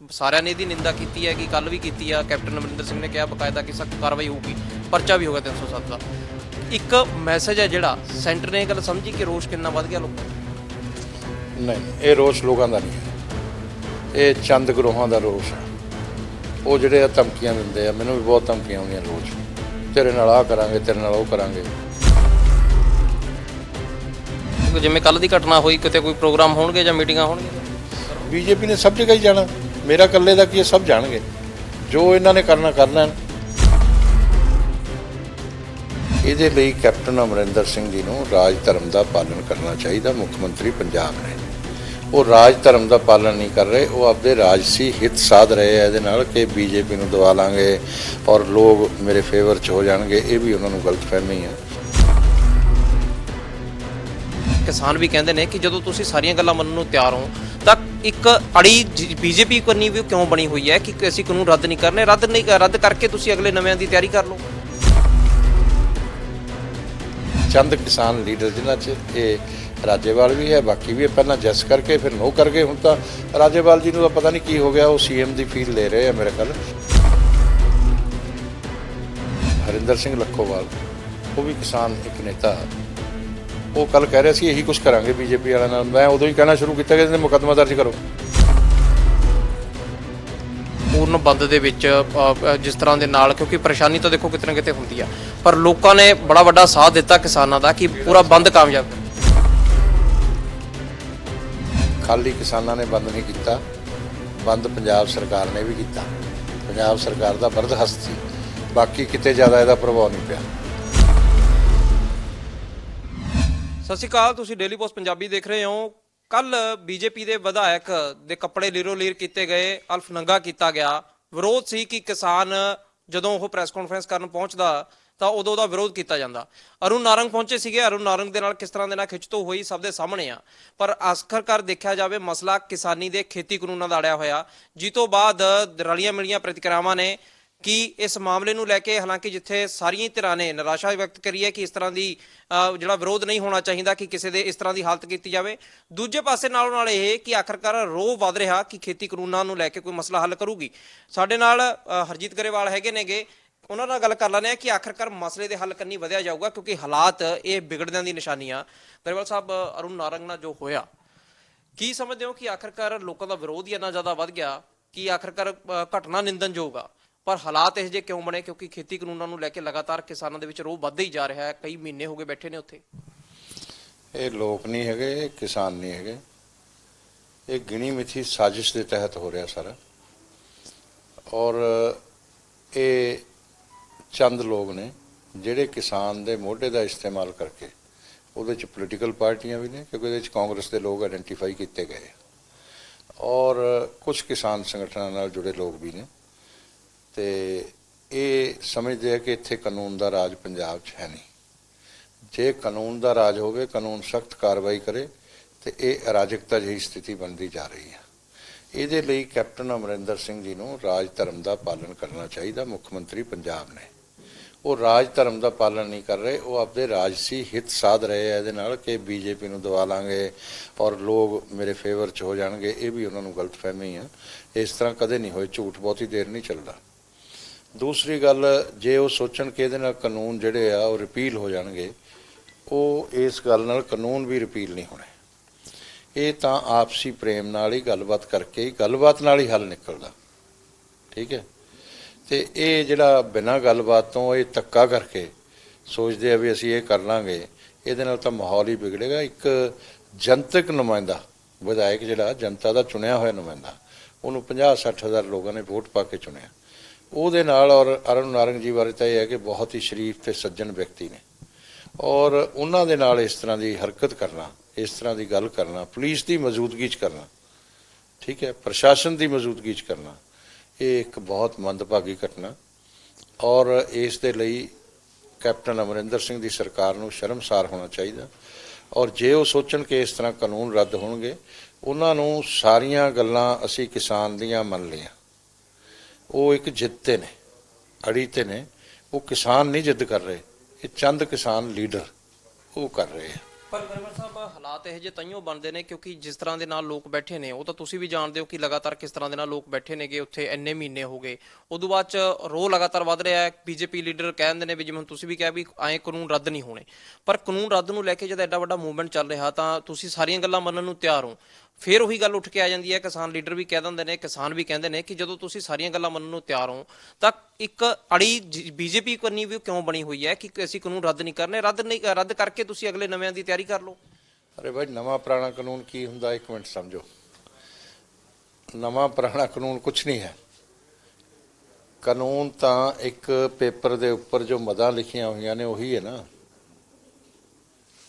ਸਾਰਿਆਂ ਨੇ ਇਹਦੀ ਨਿੰਦਾ ਕੀਤੀ ਹੈ ਕਿ ਕੱਲ ਵੀ ਕੀਤੀ ਆ। ਕੈਪਟਨ ਅਮਰਿੰਦਰ ਸਿੰਘ ਨੇ ਕਿਹਾ ਬਕਾਇਦਾ ਕਿ ਸਖਤ ਕਾਰਵਾਈ ਹੋਊਗੀ, ਪਰਚਾ ਵੀ ਹੋਗਾ 307 ਦਾ। ਇੱਕ ਮੈਸੇਜ ਹੈ ਜਿਹੜਾ ਸੈਂਟਰ ਨੇ ਇਹ ਗੱਲ ਸਮਝੀ ਕਿ ਰੋਸ਼ ਕਿੰਨਾ ਵੱਧ ਗਿਆ ਲੋਕਾਂ ਦਾ। ਨਹੀਂ, ਇਹ ਰੋਸ਼ ਲੋਕਾਂ ਦਾ ਨਹੀਂ ਹੈ, ਇਹ ਚੰਦ ਗਰੋਹਾਂ ਦਾ ਰੋਸ਼ ਹੈ। ਉਹ ਜਿਹੜੇ ਆ ਧਮਕੀਆਂ ਦਿੰਦੇ ਆ, ਮੈਨੂੰ ਵੀ ਬਹੁਤ ਧਮਕੀਆਂ ਆਉਂਦੀਆਂ ਰੋਜ਼, ਤੇਰੇ ਨਾਲ ਆਹ ਕਰਾਂਗੇ, ਤੇਰੇ ਨਾਲ ਉਹ ਕਰਾਂਗੇ। ਜਿਵੇਂ ਕੱਲ ਦੀ ਘਟਨਾ ਹੋਈ, ਕਿਤੇ ਕੋਈ ਪ੍ਰੋਗਰਾਮ ਹੋਣਗੇ ਜਾਂ ਮੀਟਿੰਗਾਂ ਹੋਣਗੀਆਂ? ਬੀਜੇਪੀ ਨੇ ਸਭ ਜਗ੍ਹਾ ਹੀ ਜਾਣਾ, ਮੇਰਾ ਇਕੱਲੇ ਦਾ ਕੀ ਇਹ ਸਭ ਜਾਣਗੇ, ਜੋ ਇਹਨਾਂ ਨੇ ਕਰਨਾ ਕਰ ਲੈਣ। ਇਹਦੇ ਲਈ ਕੈਪਟਨ ਅਮਰਿੰਦਰ ਸਿੰਘ ਜੀ ਨੂੰ ਰਾਜ ਧਰਮ ਦਾ ਪਾਲਣ ਕਰਨਾ ਚਾਹੀਦਾ। ਮੁੱਖ ਮੰਤਰੀ ਪੰਜਾਬ ਨੇ ਉਹ ਰਾਜ ਧਰਮ ਦਾ ਪਾਲਣ ਨਹੀਂ ਕਰ ਰਹੇ, ਉਹ ਆਪਦੇ ਰਾਜਸੀ ਹਿੱਤ ਸਾਧ ਰਹੇ ਆ ਇਹਦੇ ਨਾਲ ਕਿ ਬੀਜੇਪੀ ਨੂੰ ਦਬਾ ਲਾਂਗੇ ਔਰ ਲੋਕ ਮੇਰੇ ਫੇਵਰ 'ਚ ਹੋ ਜਾਣਗੇ। ਇਹ ਵੀ ਉਹਨਾਂ ਨੂੰ ਗਲਤਫਹਿਮੀ ਹੈ। ਕਿਸਾਨ ਵੀ ਕਹਿੰਦੇ ਨੇ ਕਿ ਜਦੋਂ ਤੁਸੀਂ ਸਾਰੀਆਂ ਗੱਲਾਂ ਮੰਨਣ ਨੂੰ ਤਿਆਰ ਹੋ ਤਾਂ ਇੱਕ ਅੜੀ ਬੀਜੇਪੀ ਕਰਨੀ ਵੀ ਕਿਉਂ ਬਣੀ ਹੋਈ ਹੈ ਕਿ ਅਸੀਂ ਕਾਨੂੰਨ ਰੱਦ ਨਹੀਂ ਕਰਨੇ, ਰੱਦ ਕਰਕੇ ਤੁਸੀਂ ਅਗਲੇ ਨਵਿਆਂ ਦੀ ਤਿਆਰੀ ਕਰ ਲਓ। ਚੰਦ ਕਿਸਾਨ ਲੀਡਰ ਜਿਨ੍ਹਾਂ 'ਚ ਇਹ ਰਾਜੇਵਾਲ ਵੀ ਹੈ, ਬਾਕੀ ਵੀ ਪਹਿਲਾਂ ਜੈਸ ਕਰਕੇ ਫਿਰ ਨੋ ਕਰ ਗਏ। ਹੁਣ ਤਾਂ ਰਾਜੇਵਾਲ ਜੀ ਨੂੰ ਤਾਂ ਪਤਾ ਨਹੀਂ ਕੀ ਹੋ ਗਿਆ, ਉਹ ਸੀਐਮ ਦੀ ਫੀਲ ਲੈ ਰਹੇ ਆ ਮੇਰੇ ਖਿਆਲ। ਹਰਿੰਦਰ ਸਿੰਘ ਲੱਖੋਵਾਲ ਉਹ ਵੀ ਕਿਸਾਨ ਇੱਕ ਨੇਤਾ, ਉਹ ਕੱਲ ਕਹਿ ਰਿਹਾ ਸੀ ਇਹੀ ਕੁਝ ਕਰਾਂਗੇ ਬੀਜੇਪੀ ਵਾਲਿਆਂ ਨਾਲ। ਮੈਂ ਉਦੋਂ ਹੀ ਕਹਿਣਾ ਸ਼ੁਰੂ ਕੀਤਾ ਕਿ ਇਹਦੇ ਮੁਕੱਦਮਾ ਦਰਜ ਕਰੋ। ਪੂਰਨ ਬੰਦ ਦੇ ਵਿੱਚ ਜਿਸ ਤਰ੍ਹਾਂ ਦੇ ਨਾਲ, ਕਿਉਂਕਿ ਪਰੇਸ਼ਾਨੀ ਤਾਂ ਦੇਖੋ ਕਿਤੇ ਨਾ ਕਿਤੇ ਹੁੰਦੀ ਆ, ਪਰ ਲੋਕਾਂ ਨੇ ਬੜਾ ਵੱਡਾ ਸਾਥ ਦਿੱਤਾ ਕਿਸਾਨਾਂ ਦਾ ਕਿ ਪੂਰਾ ਬੰਦ ਕਾਮਯਾਬ। ਖਾਲੀ ਕਿਸਾਨਾਂ ਨੇ ਬੰਦ ਨਹੀਂ ਕੀਤਾ, ਬੰਦ ਪੰਜਾਬ ਸਰਕਾਰ ਨੇ ਵੀ ਕੀਤਾ। ਪੰਜਾਬ ਸਰਕਾਰ ਦਾ ਬਰਦਹਸਤ ਸੀ, ਬਾਕੀ ਕਿਤੇ ਜ਼ਿਆਦਾ ਇਹਦਾ ਪ੍ਰਭਾਵ ਨਹੀਂ ਪਿਆ। ਸਤਿ ਸ਼੍ਰੀ ਅਕਾਲ, ਤੁਸੀਂ ਡੇਲੀ ਪੋਸਟ ਪੰਜਾਬੀ ਦੇਖ ਰਹੇ ਹੋ। ਕੱਲ ਬੀਜੇਪੀ ਦੇ ਵਿਧਾਇਕ ਦੇ ਕੱਪੜੇ ਲੀਰੋ ਲੀਰ ਕੀਤੇ ਗਏ, ਅਲਫਨੰਗਾ ਕੀਤਾ ਗਿਆ। ਵਿਰੋਧ ਸੀ ਕਿ ਕਿਸਾਨ ਜਦੋਂ ਉਹ ਪ੍ਰੈਸ ਕਾਨਫਰੰਸ ਕਰਨ ਪਹੁੰਚਦਾ ਤਾਂ ਉਦੋਂ ਉਹਦਾ ਵਿਰੋਧ ਕੀਤਾ ਜਾਂਦਾ। ਅਰੁਣ ਨਾਰੰਗ ਪਹੁੰਚੇ ਸੀਗੇ, ਅਰੁਣ ਨਾਰੰਗ ਦੇ ਨਾਲ ਕਿਸ ਤਰ੍ਹਾਂ ਦੇ ਨਾਲ ਖਿੱਚਤੋ ਹੋਈ ਸਭ ਦੇ ਸਾਹਮਣੇ ਆ। ਪਰ ਆਖਰਕਾਰ ਦੇਖਿਆ ਜਾਵੇ ਮਸਲਾ ਕਿਸਾਨੀ ਦੇ ਖੇਤੀ ਕਾਨੂੰਨਾਂ ਦਾ ਅੜਿਆ ਹੋਇਆ, ਜਿਸ ਤੋਂ ਬਾਅਦ ਰਲੀਆਂ ਮਿਲੀਆਂ ਪ੍ਰਤੀਕਿਰਿਆਵਾਂ ਨੇ ਕਿ ਇਸ ਮਾਮਲੇ ਨੂੰ ਲੈ ਕੇ, ਹਾਲਾਂਕਿ ਜਿੱਥੇ ਸਾਰੀਆਂ ਧਿਰਾਂ ਨੇ ਨਿਰਾਸ਼ਾ ਵਿਅਕਤ ਕਰੀ ਹੈ ਕਿ ਇਸ ਤਰ੍ਹਾਂ ਦੀ ਜਿਹੜਾ ਵਿਰੋਧ ਨਹੀਂ ਹੋਣਾ ਚਾਹੀਦਾ ਕਿ ਕਿਸੇ ਦੇ ਇਸ ਤਰ੍ਹਾਂ ਦੀ ਹਾਲਤ ਕੀਤੀ ਜਾਵੇ, ਦੂਜੇ ਪਾਸੇ ਨਾਲੋਂ ਨਾਲ ਇਹ ਕਿ ਆਖਰਕਾਰ ਰੋਹ ਵੱਧ ਰਿਹਾ ਕਿ ਖੇਤੀ ਕਾਨੂੰਨਾਂ ਨੂੰ ਲੈ ਕੇ ਕੋਈ ਮਸਲਾ ਹੱਲ ਕਰੂਗੀ। ਸਾਡੇ ਨਾਲ ਹਰਜੀਤ ਗਰੇਵਾਲ ਹੈਗੇ ਨੇਗੇ, ਉਹਨਾਂ ਨਾਲ ਗੱਲ ਕਰ ਲੈਂਦੇ ਆ ਕਿ ਆਖਰਕਾਰ ਮਸਲੇ ਦੇ ਹੱਲ ਕਰਨੀ ਵਧਿਆ ਜਾਊਗਾ, ਕਿਉਂਕਿ ਹਾਲਾਤ ਇਹ ਵਿਗੜਦਿਆਂ ਦੀ ਨਿਸ਼ਾਨੀ ਆ। ਗਰੇਵਾਲ ਸਾਹਿਬ, ਅਰੁਣ ਨਾਰੰਗ ਨਾਲ ਜੋ ਹੋਇਆ, ਕੀ ਸਮਝਦੇ ਹੋ ਕਿ ਆਖਰਕਾਰ ਲੋਕਾਂ ਦਾ ਵਿਰੋਧ ਹੀ ਇੰਨਾ ਜ਼ਿਆਦਾ ਵੱਧ ਗਿਆ ਕਿ ਆਖਰਕਾਰ ਘਟਨਾ ਨਿੰਦਣਯੋਗ ਆ, ਪਰ ਹਾਲਾਤ ਇਹੋ ਜਿਹੇ ਕਿਉਂ ਬਣੇ? ਕਿਉਂਕਿ ਖੇਤੀ ਕਾਨੂੰਨਾਂ ਨੂੰ ਲੈ ਕੇ ਲਗਾਤਾਰ ਕਿਸਾਨਾਂ ਦੇ ਵਿੱਚ ਰੋਹ ਵੱਧਦਾ ਹੀ ਜਾ ਰਿਹਾ ਹੈ। ਕਈ ਮਹੀਨੇ ਹੋ ਗਏ ਬੈਠੇ ਨੇ ਉੱਥੇ। ਇਹ ਲੋਕ ਨਹੀਂ ਹੈਗੇ, ਇਹ ਕਿਸਾਨ ਨਹੀਂ ਹੈਗੇ, ਇਹ ਗਿਣੀ ਮਿਥੀ ਸਾਜ਼ਿਸ਼ ਦੇ ਤਹਿਤ ਹੋ ਰਿਹਾ ਸਾਰਾ। ਔਰ ਇਹ ਚੰਦ ਲੋਕ ਨੇ ਜਿਹੜੇ ਕਿਸਾਨ ਦੇ ਮੋਢੇ ਦਾ ਇਸਤੇਮਾਲ ਕਰਕੇ, ਉਹਦੇ 'ਚ ਪੋਲੀਟੀਕਲ ਪਾਰਟੀਆਂ ਵੀ ਨੇ ਕਿਉਂਕਿ ਉਹਦੇ 'ਚ ਕਾਂਗਰਸ ਦੇ ਲੋਕ ਆਇਡੈਂਟੀਫਾਈ ਕੀਤੇ ਗਏ, ਔਰ ਕੁਝ ਕਿਸਾਨ ਸੰਗਠਨਾਂ ਨਾਲ ਜੁੜੇ ਲੋਕ ਵੀ ਨੇ। ਤੇ ਇਹ ਸਮਝਦੇ ਆ ਕਿ ਇੱਥੇ ਕਾਨੂੰਨ ਦਾ ਰਾਜ ਪੰਜਾਬ 'ਚ ਹੈ ਨਹੀਂ। ਜੇ ਕਾਨੂੰਨ ਦਾ ਰਾਜ ਹੋਵੇ, ਕਾਨੂੰਨ ਸਖਤ ਕਾਰਵਾਈ ਕਰੇ, ਤੇ ਇਹ ਅਰਾਜਕਤਾ ਜਿਹੀ ਸਥਿਤੀ ਬਣਦੀ ਜਾ ਰਹੀ ਹੈ। ਇਹਦੇ ਲਈ ਕੈਪਟਨ ਅਮਰਿੰਦਰ ਸਿੰਘ ਜੀ ਨੂੰ ਰਾਜ ਧਰਮ ਦਾ ਪਾਲਣ ਕਰਨਾ ਚਾਹੀਦਾ। ਮੁੱਖ ਮੰਤਰੀ ਪੰਜਾਬ ਨੇ ਉਹ ਰਾਜ ਧਰਮ ਦਾ ਪਾਲਣ ਨਹੀਂ ਕਰ ਰਹੇ, ਉਹ ਆਪਦੇ ਰਾਜਸੀ ਹਿੱਤ ਸਾਧ ਰਹੇ ਆ ਇਹਦੇ ਨਾਲ ਕਿ ਬੀਜੇਪੀ ਨੂੰ ਦਬਾ ਲਾਂਗੇ ਔਰ ਲੋਕ ਮੇਰੇ ਫੇਵਰ 'ਚ ਹੋ ਜਾਣਗੇ। ਇਹ ਵੀ ਉਹਨਾਂ ਨੂੰ ਗਲਤਫਹਿਮੀ ਆ। ਇਸ ਤਰ੍ਹਾਂ ਕਦੇ ਨਹੀਂ ਹੋਏ, ਝੂਠ ਬਹੁਤੀ ਦੇਰ ਨਹੀਂ ਚੱਲਦਾ। ਦੂਸਰੀ ਗੱਲ, ਜੇ ਉਹ ਸੋਚਣ ਕਿ ਇਹਦੇ ਨਾਲ ਕਾਨੂੰਨ ਜਿਹੜੇ ਆ ਉਹ ਰਿਪੀਲ ਹੋ ਜਾਣਗੇ, ਉਹ ਇਸ ਗੱਲ ਨਾਲ ਕਾਨੂੰਨ ਵੀ ਰਿਪੀਲ ਨਹੀਂ ਹੋਣੇ। ਇਹ ਤਾਂ ਆਪਸੀ ਪ੍ਰੇਮ ਨਾਲ ਹੀ, ਗੱਲਬਾਤ ਕਰਕੇ ਹੀ, ਗੱਲਬਾਤ ਨਾਲ ਹੀ ਹੱਲ ਨਿਕਲਦਾ। ਠੀਕ ਹੈ, ਤੇ ਇਹ ਜਿਹੜਾ ਬਿਨਾਂ ਗੱਲਬਾਤ ਤੋਂ ਇਹ ਧੱਕਾ ਕਰਕੇ ਸੋਚਦੇ ਆ ਵੀ ਅਸੀਂ ਇਹ ਕਰ ਲਾਂਗੇ, ਇਹਦੇ ਨਾਲ ਤਾਂ ਮਾਹੌਲ ਹੀ ਵਿਗੜੇਗਾ। ਇੱਕ ਜਨਤਕ ਨੁਮਾਇੰਦਾ ਵਿਧਾਇਕ ਜਿਹੜਾ ਜਨਤਾ ਦਾ ਚੁਣਿਆ ਹੋਇਆ ਨੁਮਾਇੰਦਾ, ਉਹਨੂੰ 50-60 ਹਜ਼ਾਰ ਲੋਕਾਂ ਨੇ ਵੋਟ ਪਾ ਕੇ ਚੁਣਿਆ, ਉਹਦੇ ਨਾਲ। ਔਰ ਅਰੁਣ ਨਾਰੰਗ ਜੀ ਬਾਰੇ ਤਾਂ ਇਹ ਹੈ ਕਿ ਬਹੁਤ ਹੀ ਸ਼ਰੀਫ ਤੇ ਸੱਜਣ ਵਿਅਕਤੀ ਨੇ, ਔਰ ਉਹਨਾਂ ਦੇ ਨਾਲ ਇਸ ਤਰ੍ਹਾਂ ਦੀ ਹਰਕਤ ਕਰਨਾ, ਇਸ ਤਰ੍ਹਾਂ ਦੀ ਗੱਲ ਕਰਨਾ, ਪੁਲਿਸ ਦੀ ਮੌਜੂਦਗੀ 'ਚ ਕਰਨਾ, ਠੀਕ ਹੈ, ਪ੍ਰਸ਼ਾਸਨ ਦੀ ਮੌਜੂਦਗੀ 'ਚ ਕਰਨਾ, ਇਹ ਇੱਕ ਬਹੁਤ ਮੰਦਭਾਗੀ ਘਟਨਾ। ਔਰ ਇਸ ਦੇ ਲਈ ਕੈਪਟਨ ਅਮਰਿੰਦਰ ਸਿੰਘ ਦੀ ਸਰਕਾਰ ਨੂੰ ਸ਼ਰਮਸਾਰ ਹੋਣਾ ਚਾਹੀਦਾ। ਔਰ ਜੇ ਉਹ ਸੋਚਣ ਕਿ ਇਸ ਤਰ੍ਹਾਂ ਕਾਨੂੰਨ ਰੱਦ ਹੋਣਗੇ, ਉਹਨਾਂ ਨੂੰ ਸਾਰੀਆਂ ਗੱਲਾਂ ਅਸੀਂ ਕਿਸਾਨ ਦੀਆਂ ਮੰਨ ਲਈਆਂ। ਉਹ ਇੱਕ ਜਿੱਦ 'ਤੇ ਨੇ, ਅੜੀ 'ਤੇ ਨੇ। ਉਹ ਕਿਸਾਨ ਨਹੀਂ ਜਿੱਦ ਕਰ ਰਹੇ, ਇਹ ਚੰਦ ਕਿਸਾਨ ਲੀਡਰ ਉਹ ਕਰ ਰਹੇ ਆ। ਪਰ ਗਰਮਰ ਸਾਹਿਬ ਹਾਲਾਤ ਇਹ ਜੇ ਤਾਈਓ ਬਣਦੇ ਨੇ ਕਿਉਂਕਿ ਜਿਸ ਤਰ੍ਹਾਂ ਦੇ ਨਾਲ ਲੋਕ ਬੈਠੇ ਨੇ ਉਹ ਤਾਂ ਤੁਸੀਂ ਵੀ ਜਾਣਦੇ ਹੋ ਕਿ ਲਗਾਤਾਰ ਕਿਸ ਤਰ੍ਹਾਂ ਦੇ ਨਾਲ ਲੋਕ ਬੈਠੇ ਨੇਗੇ ਉੱਥੇ ਇੰਨੇ ਮਹੀਨੇ ਹੋ ਗਏ। ਉਦੋਂ ਬਾਅਦ ਚ ਰੋਹ ਲਗਾਤਾਰ ਵੱਧ ਰਿਹਾ ਹੈ। ਬੀਜੇਪੀ ਲੀਡਰ ਕਹਿੰਦੇ ਨੇ ਵੀ ਜਿਵੇਂ ਹੁਣ ਤੁਸੀਂ ਵੀ ਕਿਹਾ ਵੀ ਐਂ ਕਾਨੂੰਨ ਰੱਦ ਨਹੀਂ ਹੋਣੇ, ਪਰ ਕਾਨੂੰਨ ਰੱਦ ਨੂੰ ਲੈ ਕੇ ਜਦ ਐਡਾ ਵੱਡਾ ਮੂਵਮੈਂਟ ਚੱਲ ਰਿਹਾ ਤਾਂ ਤੁਸੀਂ ਸਾਰੀਆਂ ਗੱਲਾਂ ਮੰਨਣ ਨੂੰ ਤਿਆਰ ਹੋ। ਫਿਰ ਉਹੀ ਗੱਲ ਉੱਠ ਕੇ ਆ ਜਾਂਦੀ ਹੈ, ਕਿਸਾਨ ਲੀਡਰ ਵੀ ਕਹਿ ਦਿੰਦੇ ਨੇ, ਕਿਸਾਨ ਵੀ ਕਹਿੰਦੇ ਨੇ ਕਿ ਜਦੋਂ ਤੁਸੀਂ ਸਾਰੀਆਂ ਗੱਲਾਂ ਮੰਨਣ ਨੂੰ ਤਿਆਰ ਹੋ ਤਾਂ ਇੱਕ ਅੜੀ ਬੀਜੇਪੀ ਕਰਨੀ ਵੀ ਕਿਉਂ ਬਣੀ ਹੋਈ ਹੈ ਕਿ ਅਸੀਂ ਕਾਨੂੰਨ ਰੱਦ ਨਹੀਂ ਕਰਨੇ, ਰੱਦ ਕਰਕੇ ਤੁਸੀਂ ਅਗਲੇ ਨਵਿਆਂ ਦੀ ਤਿਆਰੀ ਕਰ ਲਓ। ਅਰੇ ਭਾਈ ਨਵਾਂ ਪੁਰਾਣਾ ਕਾਨੂੰਨ ਕੀ ਹੁੰਦਾ, ਇੱਕ ਮਿੰਟ ਸਮਝੋ। ਨਵਾਂ ਪੁਰਾਣਾ ਕਾਨੂੰਨ ਕੁਛ ਨਹੀਂ ਹੈ। ਕਾਨੂੰਨ ਤਾਂ ਇੱਕ ਪੇਪਰ ਦੇ ਉੱਪਰ ਜੋ ਮਦਾਂ ਲਿਖੀਆਂ ਹੋਈਆਂ ਨੇ ਉਹੀ ਹੈ ਨਾ।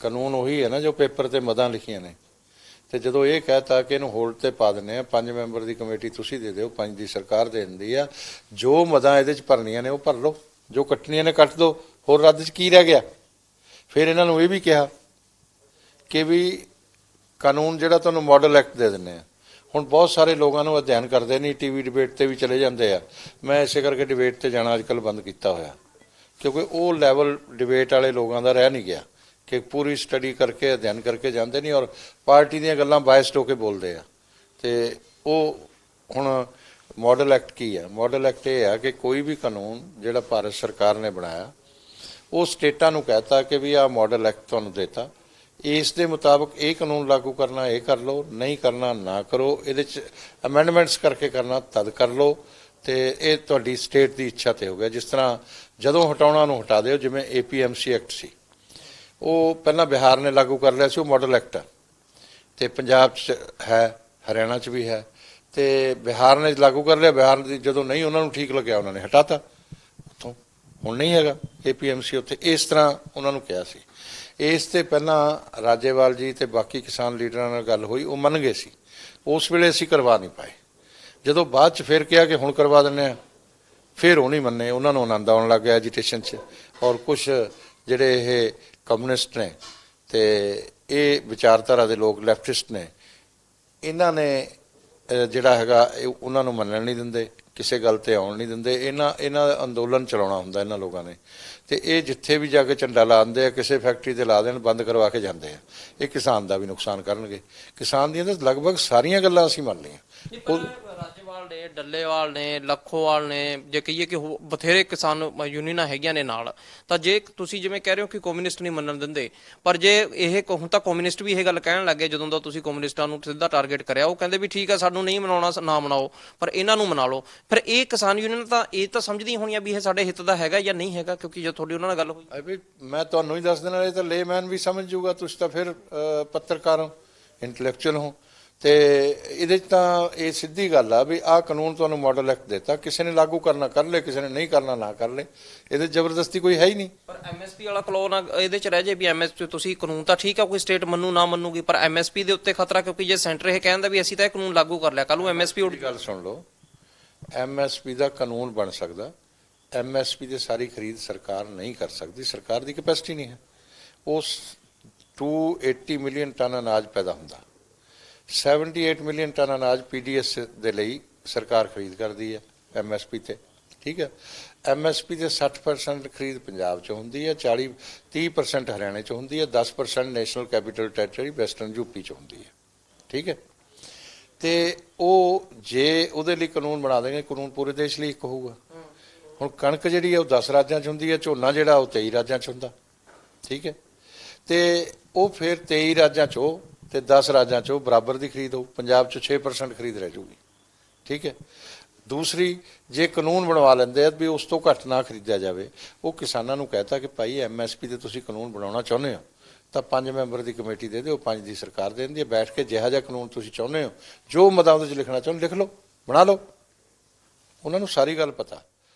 ਕਾਨੂੰਨ ਉਹੀ ਹੈ ਨਾ ਜੋ ਪੇਪਰ ਤੇ ਮਦਾਂ ਲਿਖੀਆਂ ਨੇ। ਤੇ ਜਦੋਂ ਇਹ ਕਹਿਤਾ ਕਿ ਇਹਨੂੰ ਹੋਲਡ ਤੇ ਪਾ ਦਿੰਦੇ ਆ, 5 ਮੈਂਬਰ ਦੀ ਕਮੇਟੀ ਤੁਸੀਂ ਦੇ ਦਿਓ, 5 ਦੀ ਸਰਕਾਰ ਦੇ ਦਿੰਦੀ ਆ, ਜੋ ਮਦਾਂ ਇਹਦੇ 'ਚ ਭਰਨੀਆਂ ਨੇ ਉਹ ਭਰ ਲਓ, ਜੋ ਕੱਟਣੀਆਂ ਨੇ ਕੱਟ ਦਿਓ, ਹੋਰ ਰੱਦ 'ਚ ਕੀ ਰਹਿ ਗਿਆ। ਫਿਰ ਇਹਨਾਂ ਨੂੰ ਇਹ ਵੀ ਕਿਹਾ ਕਿ ਵੀ ਕਾਨੂੰਨ ਜਿਹੜਾ ਤੁਹਾਨੂੰ ਮਾਡਲ ਐਕਟ ਦੇ ਦਿੰਦੇ ਆ। ਹੁਣ ਬਹੁਤ ਸਾਰੇ ਲੋਕਾਂ ਨੂੰ ਅਧਿਐਨ ਕਰਦੇ ਨਹੀਂ, ਟੀਵੀ ਡਿਬੇਟ ਤੇ ਵੀ ਚਲੇ ਜਾਂਦੇ ਆ। ਮੈਂ ਇਸੇ ਕਰਕੇ ਡਿਬੇਟ ਤੇ ਜਾਣਾ ਅੱਜਕੱਲ ਬੰਦ ਕੀਤਾ ਹੋਇਆ, ਕਿਉਂਕਿ ਉਹ ਲੈਵਲ ਡਿਬੇਟ ਵਾਲੇ ਲੋਕਾਂ ਦਾ ਰਹਿ ਨਹੀਂ ਗਿਆ ਕਿ ਪੂਰੀ ਸਟੱਡੀ ਕਰਕੇ ਅਧਿਐਨ ਕਰਕੇ ਜਾਂਦੇ ਨਹੀਂ ਔਰ ਪਾਰਟੀ ਦੀਆਂ ਗੱਲਾਂ ਬਾਇਸਡ ਹੋ ਕੇ ਬੋਲਦੇ ਆ। ਤੇ ਉਹ ਹੁਣ ਮਾਡਲ ਐਕਟ ਕੀ ਹੈ? ਮਾਡਲ ਐਕਟ ਇਹ ਹੈ ਕਿ ਕੋਈ ਵੀ ਕਾਨੂੰਨ ਜਿਹੜਾ ਭਾਰਤ ਸਰਕਾਰ ਨੇ ਬਣਾਇਆ ਉਹ ਸਟੇਟਾਂ ਨੂੰ ਕਹਿਤਾ ਕਿ ਵੀ ਆਹ ਮਾਡਲ ਐਕਟ ਤੁਹਾਨੂੰ ਦੇਤਾ, ਇਸ ਦੇ ਮੁਤਾਬਕ ਇਹ ਕਾਨੂੰਨ ਲਾਗੂ ਕਰਨਾ ਇਹ ਕਰ ਲਓ, ਨਹੀਂ ਕਰਨਾ ਨਾ ਕਰੋ, ਇਹਦੇ 'ਚ ਅਮੈਂਡਮੈਂਟਸ ਕਰਕੇ ਕਰਨਾ ਤਦ ਕਰ ਲਓ। ਤੇ ਇਹ ਤੁਹਾਡੀ ਸਟੇਟ ਦੀ ਇੱਛਾ ਤੇ ਹੋ ਗਿਆ। ਜਿਸ ਤਰ੍ਹਾਂ ਜਦੋਂ ਹਟਾਉਣਾ ਨੂੰ ਹਟਾ ਦਿਓ, ਜਿਵੇਂ APMC ਐਕਟ ਸੀ, ਉਹ ਪਹਿਲਾਂ ਬਿਹਾਰ ਨੇ ਲਾਗੂ ਕਰ ਲਿਆ ਸੀ, ਉਹ ਮਾਡਲ ਐਕਟ ਹੈ, ਤੇ ਪੰਜਾਬ 'ਚ ਹੈ, ਹਰਿਆਣਾ 'ਚ ਵੀ ਹੈ। ਤੇ ਬਿਹਾਰ ਨੇ ਲਾਗੂ ਕਰ ਲਿਆ, ਬਿਹਾਰ ਦੀ ਜਦੋਂ ਨਹੀਂ ਉਹਨਾਂ ਨੂੰ ਠੀਕ ਲੱਗਿਆ ਉਹਨਾਂ ਨੇ ਹਟਾਤਾ ਉੱਥੋਂ, ਹੁਣ ਨਹੀਂ ਹੈਗਾ APMC ਉੱਥੇ। ਇਸ ਤਰ੍ਹਾਂ ਉਹਨਾਂ ਨੂੰ ਕਿਹਾ ਸੀ। ਇਸ ਤੇ ਪਹਿਲਾਂ ਰਾਜੇਵਾਲ ਜੀ ਤੇ ਬਾਕੀ ਕਿਸਾਨ ਲੀਡਰਾਂ ਨਾਲ ਗੱਲ ਹੋਈ, ਉਹ ਮੰਨ ਗਏ ਸੀ। ਉਸ ਵੇਲੇ ਅਸੀਂ ਕਰਵਾ ਨਹੀਂ ਪਾਏ। ਜਦੋਂ ਬਾਅਦ 'ਚ ਫਿਰ ਕਿਹਾ ਕਿ ਹੁਣ ਕਰਵਾ ਦਿੰਦੇ ਆ, ਫਿਰ ਉਹ ਨਹੀਂ ਮੰਨੇ। ਉਹਨਾਂ ਨੂੰ ਆਨੰਦ ਆਉਣ ਲੱਗ ਗਿਆ ਐਜੀਟੇਸ਼ਨ 'ਚ। ਔਰ ਕੁਛ ਜਿਹੜੇ ਇਹ ਕਮਿਊਨਿਸਟ ਨੇ ਤੇ ਇਹ ਵਿਚਾਰਧਾਰਾ ਦੇ ਲੋਕ ਲੈਫਟਿਸਟ ਨੇ, ਇਹਨਾਂ ਨੇ ਜਿਹੜਾ ਹੈਗਾ ਉਹਨਾਂ ਨੂੰ ਮੰਨਣ ਨਹੀਂ ਦਿੰਦੇ, ਕਿਸੇ ਗੱਲ ਤੇ ਆਉਣ ਨਹੀਂ ਦਿੰਦੇ। ਇਹਨਾਂ ਦਾ ਅੰਦੋਲਨ ਚਲਾਉਣਾ ਹੁੰਦਾ ਇਹਨਾਂ ਲੋਕਾਂ ਨੇ। ਤੇ ਇਹ ਜਿੱਥੇ ਵੀ ਜਾ ਕੇ ਝੰਡਾ ਲਾ ਦਿੰਦੇ ਆ, ਕਿਸੇ ਫੈਕਟਰੀ ਤੇ ਲਾ ਦੇਣ, ਬੰਦ ਕਰਵਾ ਕੇ ਜਾਂਦੇ ਆ। ਇਹ ਕਿਸਾਨ ਦਾ ਵੀ ਨੁਕਸਾਨ ਕਰਨਗੇ। ਕਿਸਾਨ ਦੀਆਂ ਤਾਂ ਲਗਭਗ ਸਾਰੀਆਂ ਗੱਲਾਂ ਅਸੀਂ ਮੰਨ ਲਈਆਂ। ਰਾਜੇਵਾਲ ਨੇ, ਡੱਲੇਵਾਲ ਨੇ, ਲੱਖੋਵਾਲ ਨੇ, ਜੇ ਕਹੀਏ ਕਿ ਬਥੇਰੇ ਕਿਸਾਨ ਯੂਨੀਅਨਾਂ ਹੈਗੀਆਂ ਨੇ ਨਾਲ, ਤਾਂ ਜੇ ਤੁਸੀਂ ਜਿਵੇਂ ਕਹਿ ਰਹੇ ਹੋ ਕਿ ਕਮਿਊਨਿਸਟ ਨਹੀਂ ਮੰਨਣ ਦਿੰਦੇ, ਪਰ ਜੇ ਇਹ ਹੁਣ ਤਾਂ ਕਮਿਊਨਿਸਟ ਵੀ ਇਹ ਗੱਲ ਕਹਿਣ ਲੱਗੇ, ਜਦੋਂ ਦਾ ਤੁਸੀਂ ਕਮਿਊਨਿਸਟਾਂ ਨੂੰ ਸਿੱਧਾ ਟਾਰਗੇਟ ਕਰਿਆ, ਉਹ ਕਹਿੰਦੇ ਵੀ ਠੀਕ ਆ ਸਾਨੂੰ ਨਹੀਂ ਮਨਾਉਣਾ ਨਾ ਮਨਾਓ, ਪਰ ਇਹਨਾਂ ਨੂੰ ਮਨਾ ਲਓ। ਫਿਰ ਇਹ ਕਿਸਾਨ ਯੂਨੀਅਨ ਤਾਂ ਇਹ ਤਾਂ ਸਮਝਦੀਆਂ ਹੋਣੀਆਂ ਵੀ ਇਹ ਸਾਡੇ ਹਿੱਤ ਦਾ ਹੈਗਾ ਜਾਂ ਨਹੀਂ ਹੈਗਾ, ਕਿਉਂਕਿ ਜੇ ਤੁਹਾਡੀ ਉਹਨਾਂ ਨਾਲ ਗੱਲ ਹੋਈ। ਵੀ ਮੈਂ ਤੁਹਾਨੂੰ ਹੀ ਦੱਸ ਦੇਣਾ, ਇਹ ਤਾਂ ਲੇਮੈਨ ਵੀ ਸਮਝ ਜੂਗਾ, ਤੁਸੀਂ ਤਾਂ ਫਿਰ ਪੱਤਰਕਾਰ ਹੋ, ਇੰਟੈਲੈਕਚੁਅਲ ਹੋ। ਤੇ ਇਹਦੇ 'ਚ ਤਾਂ ਇਹ ਸਿੱਧੀ ਗੱਲ ਆ ਵੀ ਆਹ ਕਾਨੂੰਨ ਤੁਹਾਨੂੰ ਮਾਡਲ ਐਕਟ ਦਿੱਤਾ, ਕਿਸੇ ਨੇ ਲਾਗੂ ਕਰਨਾ ਕਰ ਲੇ, ਕਿਸੇ ਨੇ ਨਹੀਂ ਕਰਨਾ ਨਾ ਕਰ ਲੇ। ਇਹਦੇ ਜ਼ਬਰਦਸਤੀ ਕੋਈ ਹੈ ਹੀ ਨਹੀਂ। ਪਰ MSP ਵਾਲਾ ਕਲੋ ਨਾ ਇਹਦੇ 'ਚ ਰਹਿ ਜੇ ਵੀ MSP ਤੁਸੀਂ ਕਾਨੂੰਨ ਤਾਂ ਠੀਕ ਆ, ਕੋਈ ਸਟੇਟ ਮੰਨੂ ਨਾ ਮੰਨੂਗੀ, ਪਰ MSP ਦੇ ਉੱਤੇ ਖਤਰਾ, ਕਿਉਂਕਿ ਜੇ ਸੈਂਟਰ ਇਹ ਕਹਿੰਦਾ ਵੀ ਅਸੀਂ ਤਾਂ ਇਹ ਕਾਨੂੰਨ ਲਾਗੂ ਕਰ ਲਿਆ, ਕੱਲ ਨੂੰ MSP ਦੀ ਗੱਲ ਸੁਣ ਲਓ। MSP ਦਾ ਕਾਨੂੰਨ ਬਣ ਸਕਦਾ, MSP ਦੀ ਸਾਰੀ ਖਰੀਦ ਸਰਕਾਰ ਨਹੀਂ ਕਰ ਸਕਦੀ, ਸਰਕਾਰ ਦੀ ਕੈਪੈਸਿਟੀ ਨਹੀਂ ਹੈ। ਉਸ 280 ਮਿਲੀਅਨ ਟਨ ਅਨਾਜ ਪੈਦਾ ਹੁੰਦਾ, 78 ਮਿਲੀਅਨ ਟਨ ਅਨਾਜ PDS ਦੇ ਲਈ ਸਰਕਾਰ ਖਰੀਦ ਕਰਦੀ ਹੈ MSP ਤੇ, ਠੀਕ ਹੈ। MSP ਦੇ 60% ਖਰੀਦ ਪੰਜਾਬ 'ਚ ਹੁੰਦੀ ਹੈ, 30% ਹਰਿਆਣੇ 'ਚ ਹੁੰਦੀ ਹੈ, 10% national capital territory western UP 'ਚ ਹੁੰਦੀ ਹੈ, ਠੀਕ ਹੈ। ਤੇ ਉਹ ਜੇ ਉਹਦੇ ਲਈ ਕਾਨੂੰਨ ਬਣਾ ਦੇਣਗੇ, ਕਾਨੂੰਨ ਪੂਰੇ ਦੇਸ਼ ਲਈ ਇੱਕ ਹੋਊਗਾ। ਹੁਣ ਕਣਕ ਜਿਹੜੀ ਹੈ ਉਹ 10 ਰਾਜਾਂ 'ਚ ਹੁੰਦੀ ਹੈ, ਝੋਨਾ ਜਿਹੜਾ ਉਹ 23 ਰਾਜਾਂ 'ਚ ਹੁੰਦਾ, ਠੀਕ ਹੈ। ਤੇ ਉਹ ਫਿਰ 23 ਰਾਜਾਂ 'ਚੋਂ ਤੇ 10 ਰਾਜਾਂ 'ਚੋਂ ਬਰਾਬਰ ਦੀ ਖਰੀਦ ਹੋਊ, ਪੰਜਾਬ 'ਚ 6% ਖਰੀਦ ਰਹਿ ਜੂਗੀ, ਠੀਕ ਹੈ। ਦੂਸਰੀ, ਜੇ ਕਾਨੂੰਨ ਬਣਵਾ ਲੈਂਦੇ ਆ ਵੀ ਉਸ ਤੋਂ ਘੱਟ ਨਾ ਖਰੀਦਿਆ ਜਾਵੇ, ਉਹ ਕਿਸਾਨਾਂ ਨੂੰ ਕਹਿਤਾ ਕਿ ਭਾਈ MSP ਤੇ ਤੁਸੀਂ ਕਾਨੂੰਨ ਬਣਾਉਣਾ ਚਾਹੁੰਦੇ ਹੋ ਤਾਂ 5 ਮੈਂਬਰ ਦੀ ਕਮੇਟੀ ਦੇ ਦਿਓ, 5 ਦੀ ਸਰਕਾਰ ਦੇ ਦਿੰਦੀ ਹੈ। ਬੈਠ ਕੇ ਜਿਹੜਾ ਜਿਹਾ ਕਾਨੂੰਨ ਤੁਸੀਂ ਚਾਹੁੰਦੇ ਹੋ, ਜੋ ਮਦਾਂ ਉਹਦੇ 'ਚ ਲਿਖਣਾ ਚਾਹੁੰਦੇ ਲਿਖ ਲਓ, ਬਣਾ ਲਓ। ਉਹਨਾਂ ਨੂੰ ਸਾਰੀ ਗੱਲ ਪਤਾ,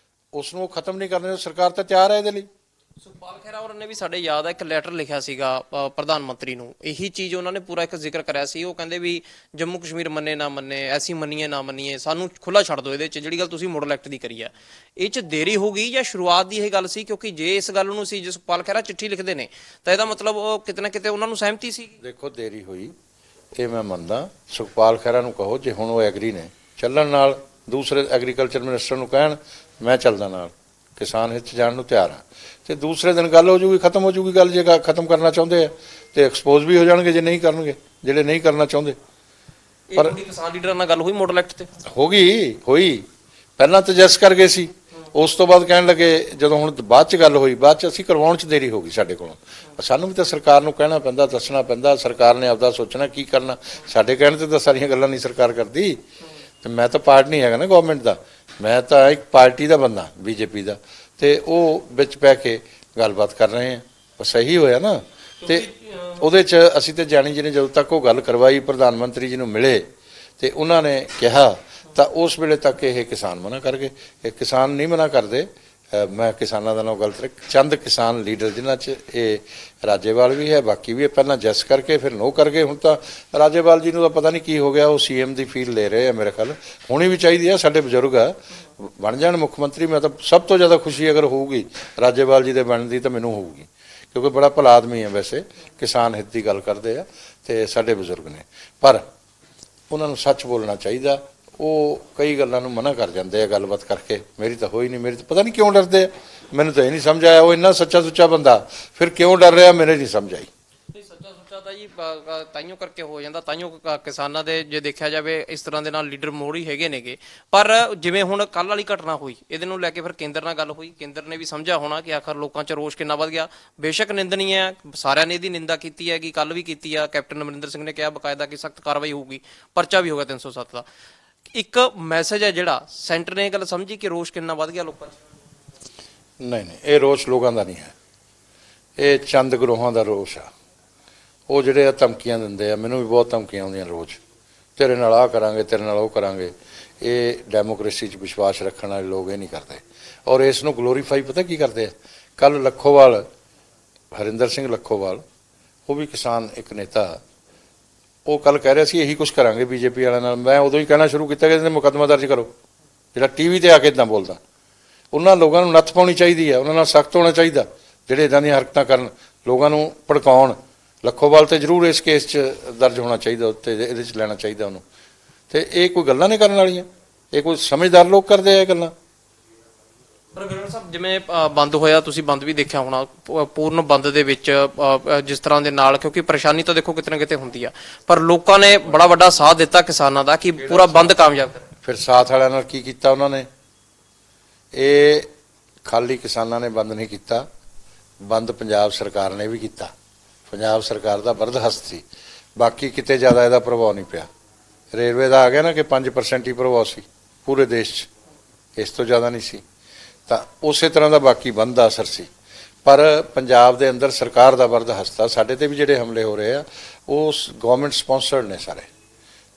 ਉਸ ਨੂੰ ਉਹ ਖਤਮ ਨਹੀਂ ਕਰਨੇ, ਸਰਕਾਰ ਤਾਂ ਤਿਆਰ ਹੈ ਇਹਦੇ ਲਈ। ਸੁਖਪਾਲ ਖਹਿਰਾ ਹੋਰਾਂ ਨੇ ਵੀ ਸਾਡੇ ਯਾਦ ਹੈ ਇੱਕ ਲੈਟਰ ਲਿਖਿਆ ਸੀਗਾ ਪ੍ਰਧਾਨ ਮੰਤਰੀ ਨੂੰ, ਇਹੀ ਚੀਜ਼ ਉਹਨਾਂ ਨੇ ਪੂਰਾ ਇੱਕ ਜ਼ਿਕਰ ਕਰਿਆ ਸੀ। ਉਹ ਕਹਿੰਦੇ ਵੀ ਜੰਮੂ ਕਸ਼ਮੀਰ ਮੰਨੇ ਨਾ ਮੰਨੇ, ਐਸੀ ਮੰਨੀਏ ਨਾ ਮੰਨੀਏ, ਸਾਨੂੰ ਖੁੱਲਾ ਛੱਡ ਦਿਓ। ਇਹਦੇ 'ਚ ਜਿਹੜੀ ਗੱਲ ਤੁਸੀਂ ਮਾਡਲ ਐਕਟ ਦੀ ਕਰੀ ਆ, ਇਹ 'ਚ ਦੇਰੀ ਹੋ ਗਈ ਜਾਂ ਸ਼ੁਰੂਆਤ ਦੀ ਇਹ ਗੱਲ ਸੀ? ਕਿਉਂਕਿ ਜੇ ਇਸ ਗੱਲ ਨੂੰ ਸੀ, ਜੇ ਸੁਖਪਾਲ ਖਹਿਰਾ ਚਿੱਠੀ ਲਿਖਦੇ ਨੇ ਤਾਂ ਇਹਦਾ ਮਤਲਬ ਉਹ ਕਿਤੇ ਨਾ ਕਿਤੇ ਉਹਨਾਂ ਨੂੰ ਸਹਿਮਤੀ ਸੀ। ਦੇਖੋ ਦੇਰੀ ਹੋਈ ਇਹ ਮੈਂ ਮੰਨਦਾ। ਸੁਖਪਾਲ ਖਹਿਰਾ ਨੂੰ ਕਹੋ ਜੇ ਹੁਣ ਉਹ ਐਗਰੀ ਨੇ ਚੱਲਣ ਨਾਲ, ਦੂਸਰੇ ਐਗਰੀਕਲਚਰ ਮਿਨਿਸਟਰ ਨੂੰ ਕਹਿਣ ਮੈਂ ਚੱਲਦਾ ਨਾਲ, ਕਿਸਾਨ ਹਿੱਤ 'ਚ ਜਾਣ ਨੂੰ ਤਿਆਰ ਹਾਂ। ਤੇ ਦੂਸਰੇ ਦਿਨ ਗੱਲ ਹੋ ਜੂਗੀ, ਖਤਮ ਹੋ ਜੂਗੀ ਗੱਲ। ਜੇ ਖਤਮ ਕਰਨਾ ਚਾਹੁੰਦੇ ਆ ਤੇ ਐਕਸਪੋਜ਼ ਵੀ ਹੋ ਜਾਣਗੇ, ਜੇ ਨਹੀਂ ਕਰਨਗੇ, ਜਿਹੜੇ ਨਹੀਂ ਕਰਨਾ ਚਾਹੁੰਦੇ। ਪਰ ਕਿਸਾਨ ਲੀਡਰਾਂ ਨਾਲ ਗੱਲ ਹੋਈ ਮਾਡਲ ਐਕਟ ਤੇ? ਹੋਈ ਪਹਿਲਾਂ ਤਾਂ ਜੈਸ ਕਰ ਗਏ ਸੀ, ਉਸ ਤੋਂ ਬਾਅਦ ਕਹਿਣ ਲੱਗੇ, ਜਦੋਂ ਹੁਣ ਬਾਅਦ 'ਚ ਗੱਲ ਹੋਈ, ਬਾਅਦ 'ਚ ਅਸੀਂ ਕਰਵਾਉਣ 'ਚ ਦੇਰੀ ਹੋ ਗਈ ਸਾਡੇ ਕੋਲੋਂ। ਸਾਨੂੰ ਵੀ ਤਾਂ ਸਰਕਾਰ ਨੂੰ ਕਹਿਣਾ ਪੈਂਦਾ, ਦੱਸਣਾ ਪੈਂਦਾ। ਸਰਕਾਰ ਨੇ ਆਪਦਾ ਸੋਚਣਾ ਕੀ ਕਰਨਾ। ਸਾਡੇ ਕਹਿਣ 'ਤੇ ਤਾਂ ਸਾਰੀਆਂ ਗੱਲਾਂ ਨਹੀਂ ਸਰਕਾਰ ਕਰਦੀ। ਤੇ ਮੈਂ ਤਾਂ ਪਾਰਟ ਨਹੀਂ ਹੈਗਾ ਨਾ ਗਵਰਨਮੈਂਟ ਦਾ, ਮੈਂ ਤਾਂ ਇੱਕ ਪਾਰਟੀ ਦਾ ਬੰਦਾ, ਬੀਜੇਪੀ ਦਾ। ਤੇ ਉਹ ਵਿੱਚ ਪੈ ਕੇ ਗੱਲਬਾਤ ਕਰ ਰਹੇ ਆ, ਉਹ ਸਹੀ ਹੋਇਆ ਨਾ। ਤੇ ਉਹਦੇ 'ਚ ਅਸੀਂ ਤੇ ਜਾਣੀ ਜੀ ਨੇ ਜਦੋਂ ਤੱਕ ਉਹ ਗੱਲ ਕਰਵਾਈ, ਪ੍ਰਧਾਨ ਮੰਤਰੀ ਜੀ ਨੂੰ ਮਿਲੇ ਤੇ ਉਹਨਾਂ ਨੇ ਕਿਹਾ, ਤਾਂ ਉਸ ਵੇਲੇ ਤੱਕ ਇਹ ਕਿਸਾਨ ਮਨਾ ਕਰ ਗਏ। ਇਹ ਕਿਸਾਨ ਨਹੀਂ ਮਨਾ ਕਰਦੇ। ਮੈਂ ਕਿਸਾਨਾਂ ਦਾ ਨਾਮ ਗਲਤ ਰੱਖ, ਚੰਦ ਕਿਸਾਨ ਲੀਡਰ ਜਿਨ੍ਹਾਂ 'ਚ ਇਹ ਰਾਜੇਵਾਲ ਵੀ ਹੈ, ਬਾਕੀ ਵੀ ਹੈ। ਪਹਿਲਾਂ ਜੈਸ ਕਰਕੇ ਫਿਰ ਨੋ ਕਰ ਗਏ। ਹੁਣ ਤਾਂ ਰਾਜੇਵਾਲ ਜੀ ਨੂੰ ਤਾਂ ਪਤਾ ਨਹੀਂ ਕੀ ਹੋ ਗਿਆ, ਉਹ ਸੀਐਮ ਦੀ ਫੀਲ ਲੈ ਰਹੇ ਆ ਮੇਰੇ ਖਿਆਲ। ਹੋਣੀ ਵੀ ਚਾਹੀਦੀ ਆ, ਸਾਡੇ ਬਜ਼ੁਰਗ ਆ, ਬਣ ਜਾਣ ਮੁੱਖ ਮੰਤਰੀ। ਮੈਂ ਤਾਂ ਸਭ ਤੋਂ ਜ਼ਿਆਦਾ ਖੁਸ਼ੀ ਅਗਰ ਹੋਊਗੀ ਰਾਜੇਵਾਲ ਜੀ ਦੇ ਬਣਨ ਦੀ ਤਾਂ ਮੈਨੂੰ ਹੋਊਗੀ, ਕਿਉਂਕਿ ਬੜਾ ਭਲਾ ਆਦਮੀ ਹੈ ਵੈਸੇ, ਕਿਸਾਨ ਹਿੱਤ ਦੀ ਗੱਲ ਕਰਦੇ ਆ ਤੇ ਸਾਡੇ ਬਜ਼ੁਰਗ ਨੇ। ਪਰ ਉਹਨਾਂ ਨੂੰ ਸੱਚ ਬੋਲਣਾ ਚਾਹੀਦਾ। ਉਹ ਕਈ ਗੱਲਾਂ ਨੂੰ ਮਨਾ ਕਰ ਜਾਂਦੇ ਆ ਗੱਲਬਾਤ ਕਰਕੇ। ਮੇਰੀ ਤਾਂ ਹੋਈ ਨਹੀਂ, ਮੇਰੀ ਤਾਂ ਪਤਾ ਨਹੀਂ ਕਿਉਂ ਡਰਦੇ ਆ, ਮੈਨੂੰ ਤਾਂ ਇਹ ਨਹੀਂ ਸਮਝ ਆਇਆ। ਉਹ ਇੰਨਾ ਸੱਚਾ ਸੁੱਚਾ ਬੰਦਾ ਫਿਰ ਕਿਉਂ ਡਰ ਰਿਹਾ, ਮੇਰੇ ਨਹੀਂ ਸਮਝ ਆਈ। ਸੱਚਾ ਸੁੱਚਾ ਤਾਂ ਜੀ ਤਾਈਓ ਕਰਕੇ ਹੋ ਜਾਂਦਾ, ਤਾਈਓ ਕਿਸਾਨਾਂ ਦੇ ਜੇ ਦੇਖਿਆ ਜਾਵੇ ਇਸ ਤਰ੍ਹਾਂ ਦੇ ਨਾਲ ਲੀਡਰ ਮੋੜੀ ਹੈਗੇ ਨੇਗੇ। ਪਰ ਜਿਵੇਂ ਹੁਣ ਕੱਲ ਵਾਲੀ ਘਟਨਾ ਹੋਈ, ਇਹਦੇ ਨੂੰ ਲੈ ਕੇ ਫਿਰ ਕੇਂਦਰ ਨਾਲ ਗੱਲ ਹੋਈ। ਕੇਂਦਰ ਨੇ ਵੀ ਸਮਝਿਆ ਹੋਣਾ ਕਿ ਆਖਰ ਲੋਕਾਂ 'ਚ ਰੋਸ਼ ਕਿੰਨਾ ਵੱਧ ਗਿਆ। ਬੇਸ਼ੱਕ ਨਿੰਦਣੀ ਹੈ, ਸਾਰਿਆਂ ਨੇ ਇਹਦੀ ਨਿੰਦਾ ਕੀਤੀ ਹੈਗੀ, ਕੱਲ ਵੀ ਕੀਤੀ ਆ। ਕੈਪਟਨ ਅਮਰਿੰਦਰ ਸਿੰਘ ਨੇ ਕਿਹਾ ਬਕਾਇਦਾ ਕਿ ਸਖਤ ਕਾਰਵਾਈ ਹੋਊਗੀ, ਪਰਚਾ ਵੀ ਹੋਗਾ 307 ਦਾ। ਇੱਕ ਮੈਸੇਜ ਹੈ ਜਿਹੜਾ ਸੈਂਟਰ ਨੇ ਇਹ ਗੱਲ ਸਮਝੀ ਕਿ ਰੋਸ਼ ਕਿੰਨਾ ਵੱਧ ਗਿਆ ਲੋਕਾਂ 'ਚ। ਨਹੀਂ, ਇਹ ਰੋਸ਼ ਲੋਕਾਂ ਦਾ ਨਹੀਂ ਹੈ, ਇਹ ਚੰਦ ਗਰੋਹਾਂ ਦਾ ਰੋਸ਼ ਆ। ਉਹ ਜਿਹੜੇ ਆ ਧਮਕੀਆਂ ਦਿੰਦੇ ਆ, ਮੈਨੂੰ ਵੀ ਬਹੁਤ ਧਮਕੀਆਂ ਆਉਂਦੀਆਂ ਰੋਜ਼, ਤੇਰੇ ਨਾਲ ਆਹ ਕਰਾਂਗੇ, ਤੇਰੇ ਨਾਲ ਉਹ ਕਰਾਂਗੇ। ਇਹ ਡੈਮੋਕ੍ਰੇਸੀ 'ਚ ਵਿਸ਼ਵਾਸ ਰੱਖਣ ਵਾਲੇ ਲੋਕ ਇਹ ਨਹੀਂ ਕਰਦੇ, ਔਰ ਇਸ ਨੂੰ ਗਲੋਰੀਫਾਈ ਪਤਾ ਕੀ ਕਰਦੇ ਆ। ਕੱਲ ਲੱਖੋਵਾਲ, ਹਰਿੰਦਰ ਸਿੰਘ ਲੱਖੋਵਾਲ, ਉਹ ਵੀ ਕਿਸਾਨ ਇੱਕ ਨੇਤਾ, ਉਹ ਕੱਲ ਕਹਿ ਰਿਹਾ ਸੀ ਇਹੀ ਕੁਝ ਕਰਾਂਗੇ ਬੀਜੇਪੀ ਵਾਲਿਆਂ ਨਾਲ। ਮੈਂ ਉਦੋਂ ਹੀ ਕਹਿਣਾ ਸ਼ੁਰੂ ਕੀਤਾ ਕਿ ਇਹਦੇ ਮੁਕੱਦਮਾ ਦਰਜ ਕਰੋ। ਜਿਹੜਾ ਟੀਵੀ ਤੇ ਆ ਕੇ ਇੱਦਾਂ ਬੋਲਦਾ, ਉਹਨਾਂ ਲੋਕਾਂ ਨੂੰ ਨੱਥ ਪਾਉਣੀ ਚਾਹੀਦੀ ਹੈ, ਉਹਨਾਂ ਨਾਲ ਸਖਤ ਹੋਣਾ ਚਾਹੀਦਾ ਜਿਹੜੇ ਇੱਦਾਂ ਦੀਆਂ ਹਰਕਤਾਂ ਕਰਨ, ਲੋਕਾਂ ਨੂੰ ਭੜਕਾਉਣ। ਲੱਖੋਵਾਲ ਤੇ ਜ਼ਰੂਰ ਇਸ ਕੇਸ 'ਚ ਦਰਜ ਹੋਣਾ ਚਾਹੀਦਾ, ਉੱਤੇ ਇਹਦੇ 'ਚ ਲੈਣਾ ਚਾਹੀਦਾ ਉਹਨੂੰ। ਤੇ ਇਹ ਕੋਈ ਗੱਲਾਂ ਨਹੀਂ ਕਰਨ ਵਾਲੀਆਂ, ਇਹ ਕੋਈ ਸਮਝਦਾਰ ਲੋਕ ਕਰਦੇ ਆ ਇਹ ਗੱਲਾਂ। ਪਰ ਗਰਵਰ ਸਾਹਿਬ, ਜਿਵੇਂ ਬੰਦ ਹੋਇਆ, ਤੁਸੀਂ ਬੰਦ ਵੀ ਦੇਖਿਆ ਹੋਣਾ, ਪੂਰਨ ਬੰਦ ਦੇ ਵਿੱਚ ਜਿਸ ਤਰ੍ਹਾਂ ਦੇ ਨਾਲ, ਕਿਉਂਕਿ ਪਰੇਸ਼ਾਨੀ ਤਾਂ ਦੇਖੋ ਕਿਤੇ ਨਾ ਕਿਤੇ ਹੁੰਦੀ ਆ, ਪਰ ਲੋਕਾਂ ਨੇ ਬੜਾ ਵੱਡਾ ਸਾਥ ਦਿੱਤਾ ਕਿਸਾਨਾਂ ਦਾ ਕਿ ਪੂਰਾ ਬੰਦ ਕਾਮਯਾਬ ਕਰ। ਫਿਰ ਸਾਥ ਵਾਲਿਆਂ ਨਾਲ ਕੀ ਕੀਤਾ ਉਹਨਾਂ ਨੇ? ਇਹ ਖਾਲੀ ਕਿਸਾਨਾਂ ਨੇ ਬੰਦ ਨਹੀਂ ਕੀਤਾ, ਬੰਦ ਪੰਜਾਬ ਸਰਕਾਰ ਨੇ ਵੀ ਕੀਤਾ। ਪੰਜਾਬ ਸਰਕਾਰ ਦਾ ਬਰਦਹਸਤ ਸੀ, ਬਾਕੀ ਕਿਤੇ ਜ਼ਿਆਦਾ ਇਹਦਾ ਪ੍ਰਭਾਵ ਨਹੀਂ ਪਿਆ। ਰੇਲਵੇ ਦਾ ਆ ਗਿਆ ਨਾ ਕਿ 5% ਹੀ ਪ੍ਰਭਾਵ ਸੀ ਪੂਰੇ ਦੇਸ਼ 'ਚ, ਇਸ ਤੋਂ ਜ਼ਿਆਦਾ ਨਹੀਂ ਸੀ। ਤਾਂ ਉਸੇ ਤਰ੍ਹਾਂ ਦਾ ਬਾਕੀ ਬੰਦ ਦਾ ਅਸਰ ਸੀ। ਪਰ ਪੰਜਾਬ ਦੇ ਅੰਦਰ ਸਰਕਾਰ ਦਾ ਬਰਦਹਸਤ ਆ। ਸਾਡੇ ਤੇ ਵੀ ਜਿਹੜੇ ਹਮਲੇ ਹੋ ਰਹੇ ਆ ਉਹ ਗਵਰਨਮੈਂਟ ਸਪਾਂਸਰਡ ਨੇ ਸਾਰੇ,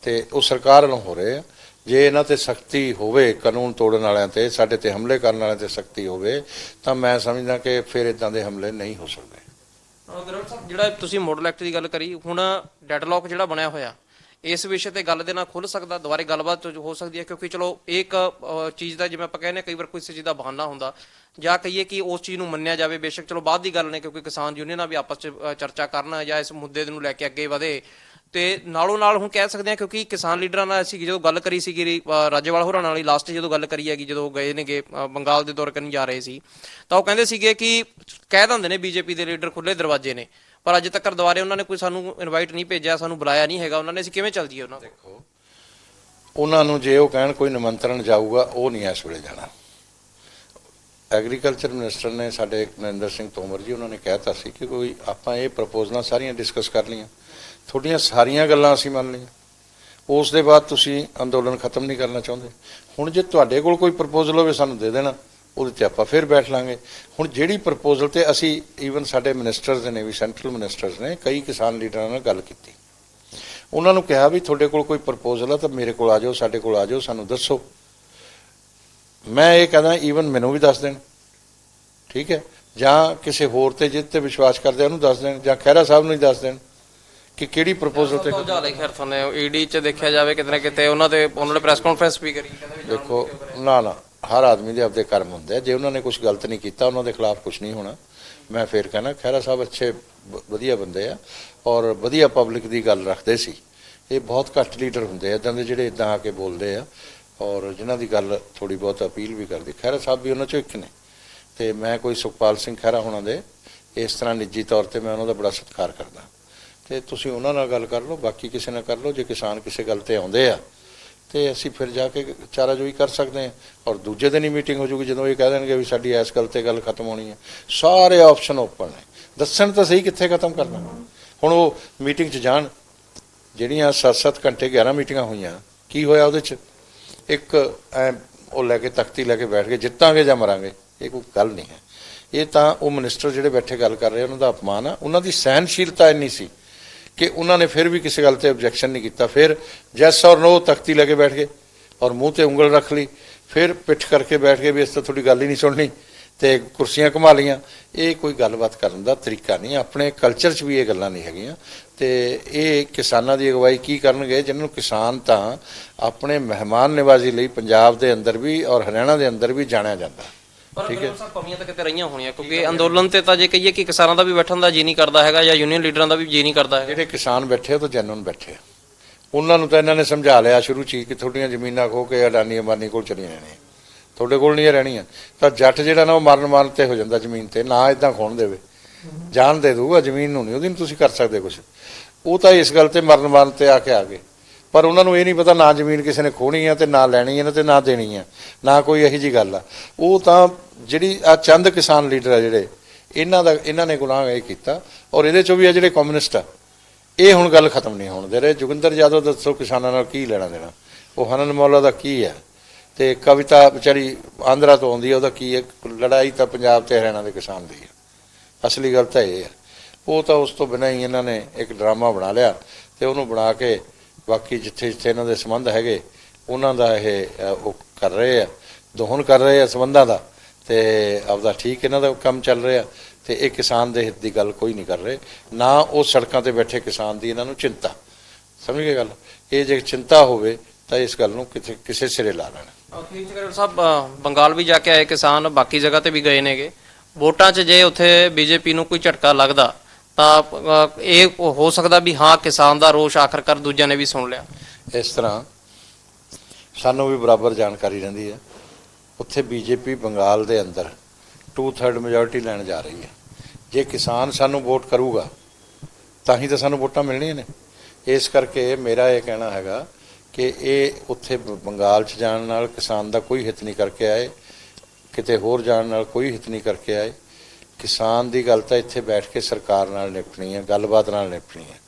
ਤੇ ਉਹ ਸਰਕਾਰ ਵੱਲੋਂ ਹੋ ਰਹੇ ਆ। ਜੇ ਇਹਨਾਂ ਤੇ ਸਖਤੀ ਹੋਵੇ, ਕਾਨੂੰਨ ਤੋੜਨ ਵਾਲਿਆਂ ਤੇ, ਸਾਡੇ ਤੇ ਹਮਲੇ ਕਰਨ ਵਾਲਿਆਂ ਤੇ ਸਖਤੀ ਹੋਵੇ, ਤਾਂ ਮੈਂ ਸਮਝਦਾ ਕਿ ਫਿਰ ਇਦਾਂ ਦੇ ਹਮਲੇ ਨਹੀਂ ਹੋ ਸਕਦੇ। ਗਰਵਰ ਸਾਹਿਬ, ਜਿਹੜਾ ਤੁਸੀਂ ਮਾਡਲ ਐਕਟ ਦੀ ਗੱਲ ਕਰੀ, ਹੁਣ ਡੈਡਲੌਕ ਜਿਹੜਾ ਬਣਿਆ ਹੋਇਆ, ਇਸ ਵਿਸ਼ੇ ਤੇ ਗੱਲ ਦੇ ਨਾਲ ਖੁੱਲ ਸਕਦਾ, ਦੁਬਾਰੇ ਗੱਲਬਾਤ ਹੋ ਸਕਦੀ ਹੈ? ਕਿਉਂਕਿ ਚਲੋ ਇੱਕ ਚੀਜ਼ ਦਾ, ਜਿਵੇਂ ਆਪਾਂ ਕਹਿੰਦੇ ਕਈ ਵਾਰ ਕੋਈ ਚੀਜ਼ ਦਾ ਬਹਾਨਾ ਹੁੰਦਾ, ਜਾਂ ਕਹੀਏ ਕਿ ਉਸ ਚੀਜ਼ ਨੂੰ ਮੰਨਿਆ ਜਾਵੇ, ਬੇਸ਼ੱਕ ਚਲੋ ਬਾਅਦ ਦੀ ਗੱਲ ਨੇ, ਕਿਉਂਕਿ ਕਿਸਾਨ ਯੂਨੀਅਨਾਂ ਵੀ ਆਪਸ 'ਚ ਚਰਚਾ ਕਰਨ ਜਾਂ ਇਸ ਮੁੱਦੇ ਨੂੰ ਲੈ ਕੇ ਅੱਗੇ ਵਧੇ। ਤੇ ਨਾਲੋਂ ਨਾਲ ਹੁਣ ਕਹਿ ਸਕਦੇ ਹਾਂ, ਕਿਉਂਕਿ ਕਿਸਾਨ ਲੀਡਰਾਂ ਨਾਲ ਅਸੀਂ ਜਦੋਂ ਗੱਲ ਕਰੀ ਸੀਗੀ ਰਾਜੇਵਾਲ ਹੋਰਾਂ ਨਾਲ, ਲਾਸਟ ਜਦੋਂ ਗੱਲ ਕਰੀ ਹੈਗੀ, ਜਦੋਂ ਗਏ ਨੇਗੇ ਬੰਗਾਲ ਦੇ ਦੌਰੇ ਕਰਨ ਜਾ ਰਹੇ ਸੀ, ਤਾਂ ਉਹ ਕਹਿੰਦੇ ਸੀਗੇ ਕਿ ਕਹਿ ਦਿੰਦੇ ਨੇ ਬੀਜੇਪੀ ਦੇ ਲੀਡਰ ਖੁੱਲੇ ਦਰਵਾਜ਼ੇ ਨੇ, ਪਰ ਅੱਜ ਤੱਕ ਦੁਬਾਰੇ ਉਹਨਾਂ ਨੇ ਕੋਈ ਸਾਨੂੰ ਇਨਵਾਈਟ ਨਹੀਂ ਭੇਜਿਆ, ਸਾਨੂੰ ਬੁਲਾਇਆ ਨਹੀਂ ਹੈਗਾ ਉਹਨਾਂ ਨੇ। ਅਸੀਂ ਕਿਵੇਂ ਚੱਲ ਜੀਏ ਉਹਨਾਂ? ਦੇਖੋ, ਉਹਨਾਂ ਨੂੰ ਜੇ ਉਹ ਕਹਿਣ ਕੋਈ ਨਿਮੰਤਰਣ ਜਾਊਗਾ, ਉਹ ਨਹੀਂ ਇਸ ਵੇਲੇ ਜਾਣਾ। ਐਗਰੀਕਲਚਰ ਮਿਨਿਸਟਰ ਨੇ ਸਾਡੇ ਨਰਿੰਦਰ ਸਿੰਘ ਤੋਮਰ ਜੀ, ਉਹਨਾਂ ਨੇ ਕਹਿਤਾ ਸੀ ਕਿ ਕੋਈ ਆਪਾਂ ਇਹ ਪ੍ਰਪੋਜ਼ਲਾਂ ਸਾਰੀਆਂ ਡਿਸਕਸ ਕਰ ਲਈਆਂ, ਤੁਹਾਡੀਆਂ ਸਾਰੀਆਂ ਗੱਲਾਂ ਅਸੀਂ ਮੰਨ ਲਈਆਂ, ਉਸ ਦੇ ਬਾਅਦ ਤੁਸੀਂ ਅੰਦੋਲਨ ਖਤਮ ਨਹੀਂ ਕਰਨਾ ਚਾਹੁੰਦੇ। ਹੁਣ ਜੇ ਤੁਹਾਡੇ ਕੋਲ ਕੋਈ ਪ੍ਰਪੋਜ਼ਲ ਹੋਵੇ ਸਾਨੂੰ ਦੇ ਦੇਣਾ, ਉਹਦੇ 'ਤੇ ਆਪਾਂ ਫਿਰ ਬੈਠ ਲਾਂਗੇ। ਹੁਣ ਜਿਹੜੀ ਪ੍ਰਪੋਜ਼ਲ 'ਤੇ ਅਸੀਂ ਈਵਨ ਸਾਡੇ ਮਿਨਿਸਟਰਸ ਨੇ ਵੀ, ਸੈਂਟਰਲ ਮਿਨਿਸਟਰਸ ਨੇ ਕਈ ਕਿਸਾਨ ਲੀਡਰਾਂ ਨਾਲ ਗੱਲ ਕੀਤੀ, ਉਹਨਾਂ ਨੂੰ ਕਿਹਾ ਵੀ ਤੁਹਾਡੇ ਕੋਲ ਕੋਈ ਪ੍ਰਪੋਜ਼ਲ ਆ ਤਾਂ ਮੇਰੇ ਕੋਲ ਆ ਜਾਓ, ਸਾਡੇ ਕੋਲ ਆ ਜਾਓ, ਸਾਨੂੰ ਦੱਸੋ। ਮੈਂ ਇਹ ਕਹਿੰਦਾ ਈਵਨ ਮੈਨੂੰ ਵੀ ਦੱਸ ਦੇਣ, ਠੀਕ ਹੈ, ਜਾਂ ਕਿਸੇ ਹੋਰ 'ਤੇ ਜਿਹਦੇ 'ਤੇ ਵਿਸ਼ਵਾਸ ਕਰਦੇ ਉਹਨੂੰ ਦੱਸ ਦੇਣ, ਜਾਂ ਖਹਿਰਾ ਸਾਹਿਬ ਨੂੰ ਹੀ ਦੱਸ ਦੇਣ ਕਿ ਕਿਹੜੀ ਪ੍ਰਪੋਜ਼ਲ 'ਤੇ। ਖੈਰ ਤੁਹਾਨੂੰ ਈਡੀ 'ਚ ਦੇਖਿਆ ਜਾਵੇ ਕਿਤੇ ਨਾ ਕਿਤੇ ਉਹਨਾਂ ਨੇ ਪ੍ਰੈਸ ਕਾਨਫਰੰਸ ਵੀ ਕਰੀ। ਦੇਖੋ, ਨਾ ਹਰ ਆਦਮੀ ਦੇ ਆਪਦੇ ਕਰਮ ਹੁੰਦੇ ਆ, ਜੇ ਉਹਨਾਂ ਨੇ ਕੁਝ ਗਲਤ ਨਹੀਂ ਕੀਤਾ ਉਹਨਾਂ ਦੇ ਖਿਲਾਫ ਕੁਝ ਨਹੀਂ ਹੋਣਾ। ਮੈਂ ਫੇਰ ਕਹਿਣਾ ਖਹਿਰਾ ਸਾਹਿਬ ਅੱਛੇ ਵਧੀਆ ਬੰਦੇ ਆ, ਔਰ ਵਧੀਆ ਪਬਲਿਕ ਦੀ ਗੱਲ ਰੱਖਦੇ ਸੀ। ਇਹ ਬਹੁਤ ਘੱਟ ਲੀਡਰ ਹੁੰਦੇ ਆ ਇੱਦਾਂ ਦੇ ਜਿਹੜੇ ਇੱਦਾਂ ਆ ਕੇ ਬੋਲਦੇ ਆ, ਔਰ ਜਿਨ੍ਹਾਂ ਦੀ ਗੱਲ ਥੋੜੀ ਬਹੁਤ ਅਪੀਲ ਵੀ ਕਰਦੇ। ਖਹਿਰਾ ਸਾਹਿਬ ਵੀ ਉਹਨਾਂ 'ਚੋਂ ਇੱਕ ਨੇ। ਤੇ ਮੈਂ ਕੋਈ ਸੁਖਪਾਲ ਸਿੰਘ ਖਹਿਰਾ ਹੋਣਾ ਦੇ ਇਸ ਤਰ੍ਹਾਂ ਨਿੱਜੀ ਤੌਰ ਤੇ ਮੈਂ ਉਹਨਾਂ ਦਾ ਬੜਾ ਸਤਿਕਾਰ ਕਰਦਾ ਤੇ ਤੁਸੀਂ ਉਹਨਾਂ ਨਾਲ ਗੱਲ ਕਰ ਲਓ, ਬਾਕੀ ਕਿਸੇ ਨਾਲ ਕਰ ਲਓ। ਜੇ ਕਿਸਾਨ ਕਿਸੇ ਗੱਲ ਤੇ ਆਉਂਦੇ ਆ ਤੇ ਅਸੀਂ ਫਿਰ ਜਾ ਕੇ ਚਾਰਾਜੋਈ ਕਰ ਸਕਦੇ ਹਾਂ। ਔਰ ਦੂਜੇ ਦਿਨ ਹੀ ਮੀਟਿੰਗ ਹੋ ਜੂਗੀ ਜਦੋਂ ਇਹ ਕਹਿ ਦੇਣਗੇ ਵੀ ਸਾਡੀ ਇਸ ਗੱਲ ਤੇ ਗੱਲ ਖਤਮ ਹੋਣੀ ਹੈ। ਸਾਰੇ ਆਪਸ਼ਨ ਓਪਨ ਨੇ, ਦੱਸਣ ਤਾਂ ਸਹੀ ਕਿੱਥੇ ਖਤਮ ਕਰਨਾ। ਹੁਣ ਉਹ ਮੀਟਿੰਗ 'ਚ ਜਾਣ, ਜਿਹੜੀਆਂ 7-7 ਘੰਟੇ 11 ਮੀਟਿੰਗਾਂ ਹੋਈਆਂ, ਕੀ ਹੋਇਆ ਉਹਦੇ 'ਚ? ਇੱਕ ਉਹ ਲੈ ਕੇ ਤਖਤੀ ਲੈ ਕੇ ਬੈਠ ਕੇ ਜਿੱਤਾਂਗੇ ਜਾਂ ਮਰਾਂਗੇ, ਇਹ ਕੋਈ ਗੱਲ ਨਹੀਂ ਹੈ। ਇਹ ਤਾਂ ਉਹ ਮਿਨਿਸਟਰ ਜਿਹੜੇ ਬੈਠੇ ਗੱਲ ਕਰ ਰਹੇ ਉਹਨਾਂ ਦਾ ਅਪਮਾਨ ਆ। ਉਹਨਾਂ ਦੀ ਸਹਿਨਸ਼ੀਲਤਾ ਇੰਨੀ ਸੀ ਕਿ ਉਹਨਾਂ ਨੇ ਫਿਰ ਵੀ ਕਿਸੇ ਗੱਲ ਤੇ ਆਬਜੈਕਸ਼ਨ ਨਹੀਂ ਕੀਤਾ। ਫਿਰ ਜੈਸ ਔਰ ਨੋ ਤਖਤੀ ਲੈ ਕੇ ਬੈਠ ਗਏ ਔਰ ਮੂੰਹ ਤੇ ਉਂਗਲ ਰੱਖ ਲਈ, ਫਿਰ ਪਿੱਠ ਕਰਕੇ ਬੈਠ ਗਏ ਵੀ ਇਸ ਤਾਂ ਤੁਹਾਡੀ ਗੱਲ ਹੀ ਨਹੀਂ ਸੁਣਨੀ ਤੇ ਕੁਰਸੀਆਂ ਘੁਮਾ ਲਈਆਂ। ਇਹ ਕੋਈ ਗੱਲਬਾਤ ਕਰਨ ਦਾ ਤਰੀਕਾ ਨਹੀਂ। ਆਪਣੇ ਕਲਚਰ 'ਚ ਵੀ ਇਹ ਗੱਲਾਂ ਨਹੀਂ ਹੈਗੀਆਂ। ਤੇ ਇਹ ਕਿਸਾਨਾਂ ਦੀ ਅਗਵਾਈ ਕੀ ਕਰਨਗੇ, ਜਿਹਨਾਂ ਨੂੰ ਕਿਸਾਨ ਤਾਂ ਆਪਣੇ ਮਹਿਮਾਨ ਨਿਵਾਜ਼ੀ ਲਈ ਪੰਜਾਬ ਦੇ ਅੰਦਰ ਵੀ ਔਰ ਹਰਿਆਣਾ ਦੇ ਅੰਦਰ ਵੀ ਜਾਣਿਆ ਜਾਂਦਾ। ਪਰ ਸਭ ਕਮੀਆਂ ਤਾਂ ਕਿਤੇ ਰਹੀਆਂ ਹੋਣੀਆਂ, ਕਿਉਂਕਿ ਅੰਦੋਲਨ ਤੇ ਤਾਂ ਜੇ ਕਹੀਏ ਕਿ ਕਿਸਾਨਾਂ ਦਾ ਵੀ ਬੈਠਣ ਦਾ ਜੀ ਨਹੀਂ ਕਰਦਾ ਹੈਗਾ ਜਾਂ ਯੂਨੀਅਨ ਲੀਡਰਾਂ ਦਾ ਵੀ ਜੀ ਨਹੀਂ ਕਰਦਾ ਹੈਗਾ। ਜਿਹੜੇ ਕਿਸਾਨ ਬੈਠੇ ਉਹ ਤਾਂ ਜੈਨੂਨ ਬੈਠੇ ਆ। ਉਹਨਾਂ ਨੂੰ ਤਾਂ ਇਹਨਾਂ ਨੇ ਸਮਝਾ ਲਿਆ ਸ਼ੁਰੂ 'ਚ ਹੀ ਕਿ ਤੁਹਾਡੀਆਂ ਜ਼ਮੀਨਾਂ ਖੋ ਕੇ ਅਡਾਨੀ ਅੰਬਾਨੀ ਕੋਲ ਚਲੀਆਂ ਜਾਣੀਆਂ, ਤੁਹਾਡੇ ਕੋਲ ਨਹੀਂ ਰਹਿਣੀਆਂ। ਤਾਂ ਜੱਟ ਜਿਹੜਾ ਨਾ ਉਹ ਮਰਨ ਤੇ ਹੋ ਜਾਂਦਾ ਜ਼ਮੀਨ ਤੇ, ਨਾ ਇਦਾਂ ਖੋਣ ਦੇਵੇ, ਜਾਨ ਦੇ ਦੂਗਾ ਜ਼ਮੀਨ ਨੂੰ, ਨਹੀਂ ਉਹਦੀ ਨੂੰ ਤੁਸੀਂ ਕਰ ਸਕਦੇ ਕੁਝ। ਉਹ ਤਾਂ ਇਸ ਗੱਲ ਤੇ ਮਰਨ ਤੇ ਆ ਗਏ। ਪਰ ਉਹਨਾਂ ਨੂੰ ਇਹ ਨਹੀਂ ਪਤਾ ਨਾ ਜ਼ਮੀਨ ਕਿਸੇ ਨੇ ਖੋਹਣੀ ਆ ਤੇ ਨਾ ਲੈਣੀ ਹੈ ਤੇ ਨਾ ਦੇਣੀ ਆ, ਨਾ ਕੋਈ ਇਹੋ ਜਿਹੀ ਗੱਲ ਆ। ਉਹ ਤਾਂ ਜਿਹੜੀ ਆ ਚੰਦ ਕਿਸਾਨ ਲੀਡਰ ਆ ਜਿਹੜੇ ਇਹਨਾਂ ਨੇ ਗੁਨਾਹ ਇਹ ਕੀਤਾ। ਔਰ ਇਹਦੇ 'ਚੋਂ ਵੀ ਆ ਜਿਹੜੇ ਕਮਿਊਨਿਸਟ ਆ, ਇਹ ਹੁਣ ਗੱਲ ਖਤਮ ਨਹੀਂ ਹੋਣ ਦੇ ਰਹੇ। ਜੋਗਿੰਦਰ ਯਾਦਵ ਦੱਸੋ ਕਿਸਾਨਾਂ ਨਾਲ ਕੀ ਲੈਣਾ ਦੇਣਾ, ਉਹ ਹਨਨ ਮੌਲਾ ਦਾ ਕੀ ਹੈ, ਤੇ ਕਵਿਤਾ ਵਿਚਾਰੀ ਆਂਧਰਾ ਤੋਂ ਆਉਂਦੀ ਹੈ, ਉਹਦਾ ਕੀ ਹੈ। ਲੜਾਈ ਤਾਂ ਪੰਜਾਬ ਤੇ ਹਰਿਆਣਾ ਦੇ ਕਿਸਾਨ ਦੀ ਹੈ। ਅਸਲੀ ਗੱਲ ਤਾਂ ਇਹ ਹੈ। ਉਹ ਤਾਂ ਉਸ ਤੋਂ ਬਿਨਾਂ ਹੀ ਇਹਨਾਂ ਨੇ ਇੱਕ ਡਰਾਮਾ ਬਣਾ ਲਿਆ ਤੇ ਉਹਨੂੰ ਬਣਾ ਕੇ ਬਾਕੀ ਜਿੱਥੇ ਇਹਨਾਂ ਦੇ ਸੰਬੰਧ ਹੈਗੇ ਉਹਨਾਂ ਦਾ ਇਹ ਉਹ ਕਰ ਰਹੇ ਆ, ਦੋਹਨ ਕਰ ਰਹੇ ਆ ਸੰਬੰਧਾਂ ਦਾ, ਤੇ ਆਪਦਾ ਠੀਕ ਇਹਨਾਂ ਦਾ ਕੰਮ ਚੱਲ ਰਿਹਾ। ਤੇ ਇਹ ਕਿਸਾਨ ਦੇ ਹਿੱਤ ਦੀ ਗੱਲ ਕੋਈ ਨਹੀਂ ਕਰ ਰਹੇ, ਨਾ ਉਹ ਸੜਕਾਂ ਤੇ ਬੈਠੇ ਕਿਸਾਨ ਦੀ ਇਹਨਾਂ ਨੂੰ ਚਿੰਤਾ। ਸਮਝ ਗਏ ਗੱਲ? ਇਹ ਜੇ ਚਿੰਤਾ ਹੋਵੇ ਤਾਂ ਇਸ ਗੱਲ ਨੂੰ ਕਿਸੇ ਸਿਰੇ ਲਾ ਲੈਣਾ। ਅਖੀਰ 'ਚ ਖਰੜ ਸਾਹਿਬ ਬੰਗਾਲ ਵੀ ਜਾ ਕੇ ਆਏ ਕਿਸਾਨ, ਬਾਕੀ ਜਗ੍ਹਾ ਤੇ ਵੀ ਗਏ ਨੇਗੇ। ਵੋਟਾਂ 'ਚ ਜੇ ਉੱਥੇ ਬੀਜੇਪੀ ਨੂੰ ਕੋਈ ਝਟਕਾ ਲੱਗਦਾ ਤਾਂ ਇਹ ਹੋ ਸਕਦਾ ਵੀ ਹਾਂ ਕਿਸਾਨ ਦਾ ਰੋਸ਼ ਆਖਰਕਾਰ ਦੂਜਿਆਂ ਨੇ ਵੀ ਸੁਣ ਲਿਆ। ਇਸ ਤਰ੍ਹਾਂ ਸਾਨੂੰ ਵੀ ਬਰਾਬਰ ਜਾਣਕਾਰੀ ਰਹਿੰਦੀ ਹੈ। ਉੱਥੇ ਬੀਜੇਪੀ ਬੰਗਾਲ ਦੇ ਅੰਦਰ 2/3 ਮੈਜੋਰਟੀ ਲੈਣ ਜਾ ਰਹੀ ਹੈ। ਜੇ ਕਿਸਾਨ ਸਾਨੂੰ ਵੋਟ ਕਰੂਗਾ ਤਾਂ ਹੀ ਤਾਂ ਸਾਨੂੰ ਵੋਟਾਂ ਮਿਲਣੀਆਂ ਨੇ। ਇਸ ਕਰਕੇ ਮੇਰਾ ਇਹ ਕਹਿਣਾ ਹੈਗਾ ਕਿ ਇਹ ਉੱਥੇ ਬੰਗਾਲ 'ਚ ਜਾਣ ਨਾਲ ਕਿਸਾਨ ਦਾ ਕੋਈ ਹਿੱਤ ਨਹੀਂ ਕਰਕੇ ਆਏ, ਕਿਤੇ ਹੋਰ ਜਾਣ ਨਾਲ ਕੋਈ ਹਿੱਤ ਨਹੀਂ ਕਰਕੇ ਆਏ। ਕਿਸਾਨ ਦੀ ਗੱਲ ਤਾਂ ਇੱਥੇ ਬੈਠ ਕੇ ਸਰਕਾਰ ਨਾਲ ਨਿਪਟਣੀ ਹੈ, ਗੱਲਬਾਤ ਨਾਲ ਨਿਪਟਣੀ ਹੈ।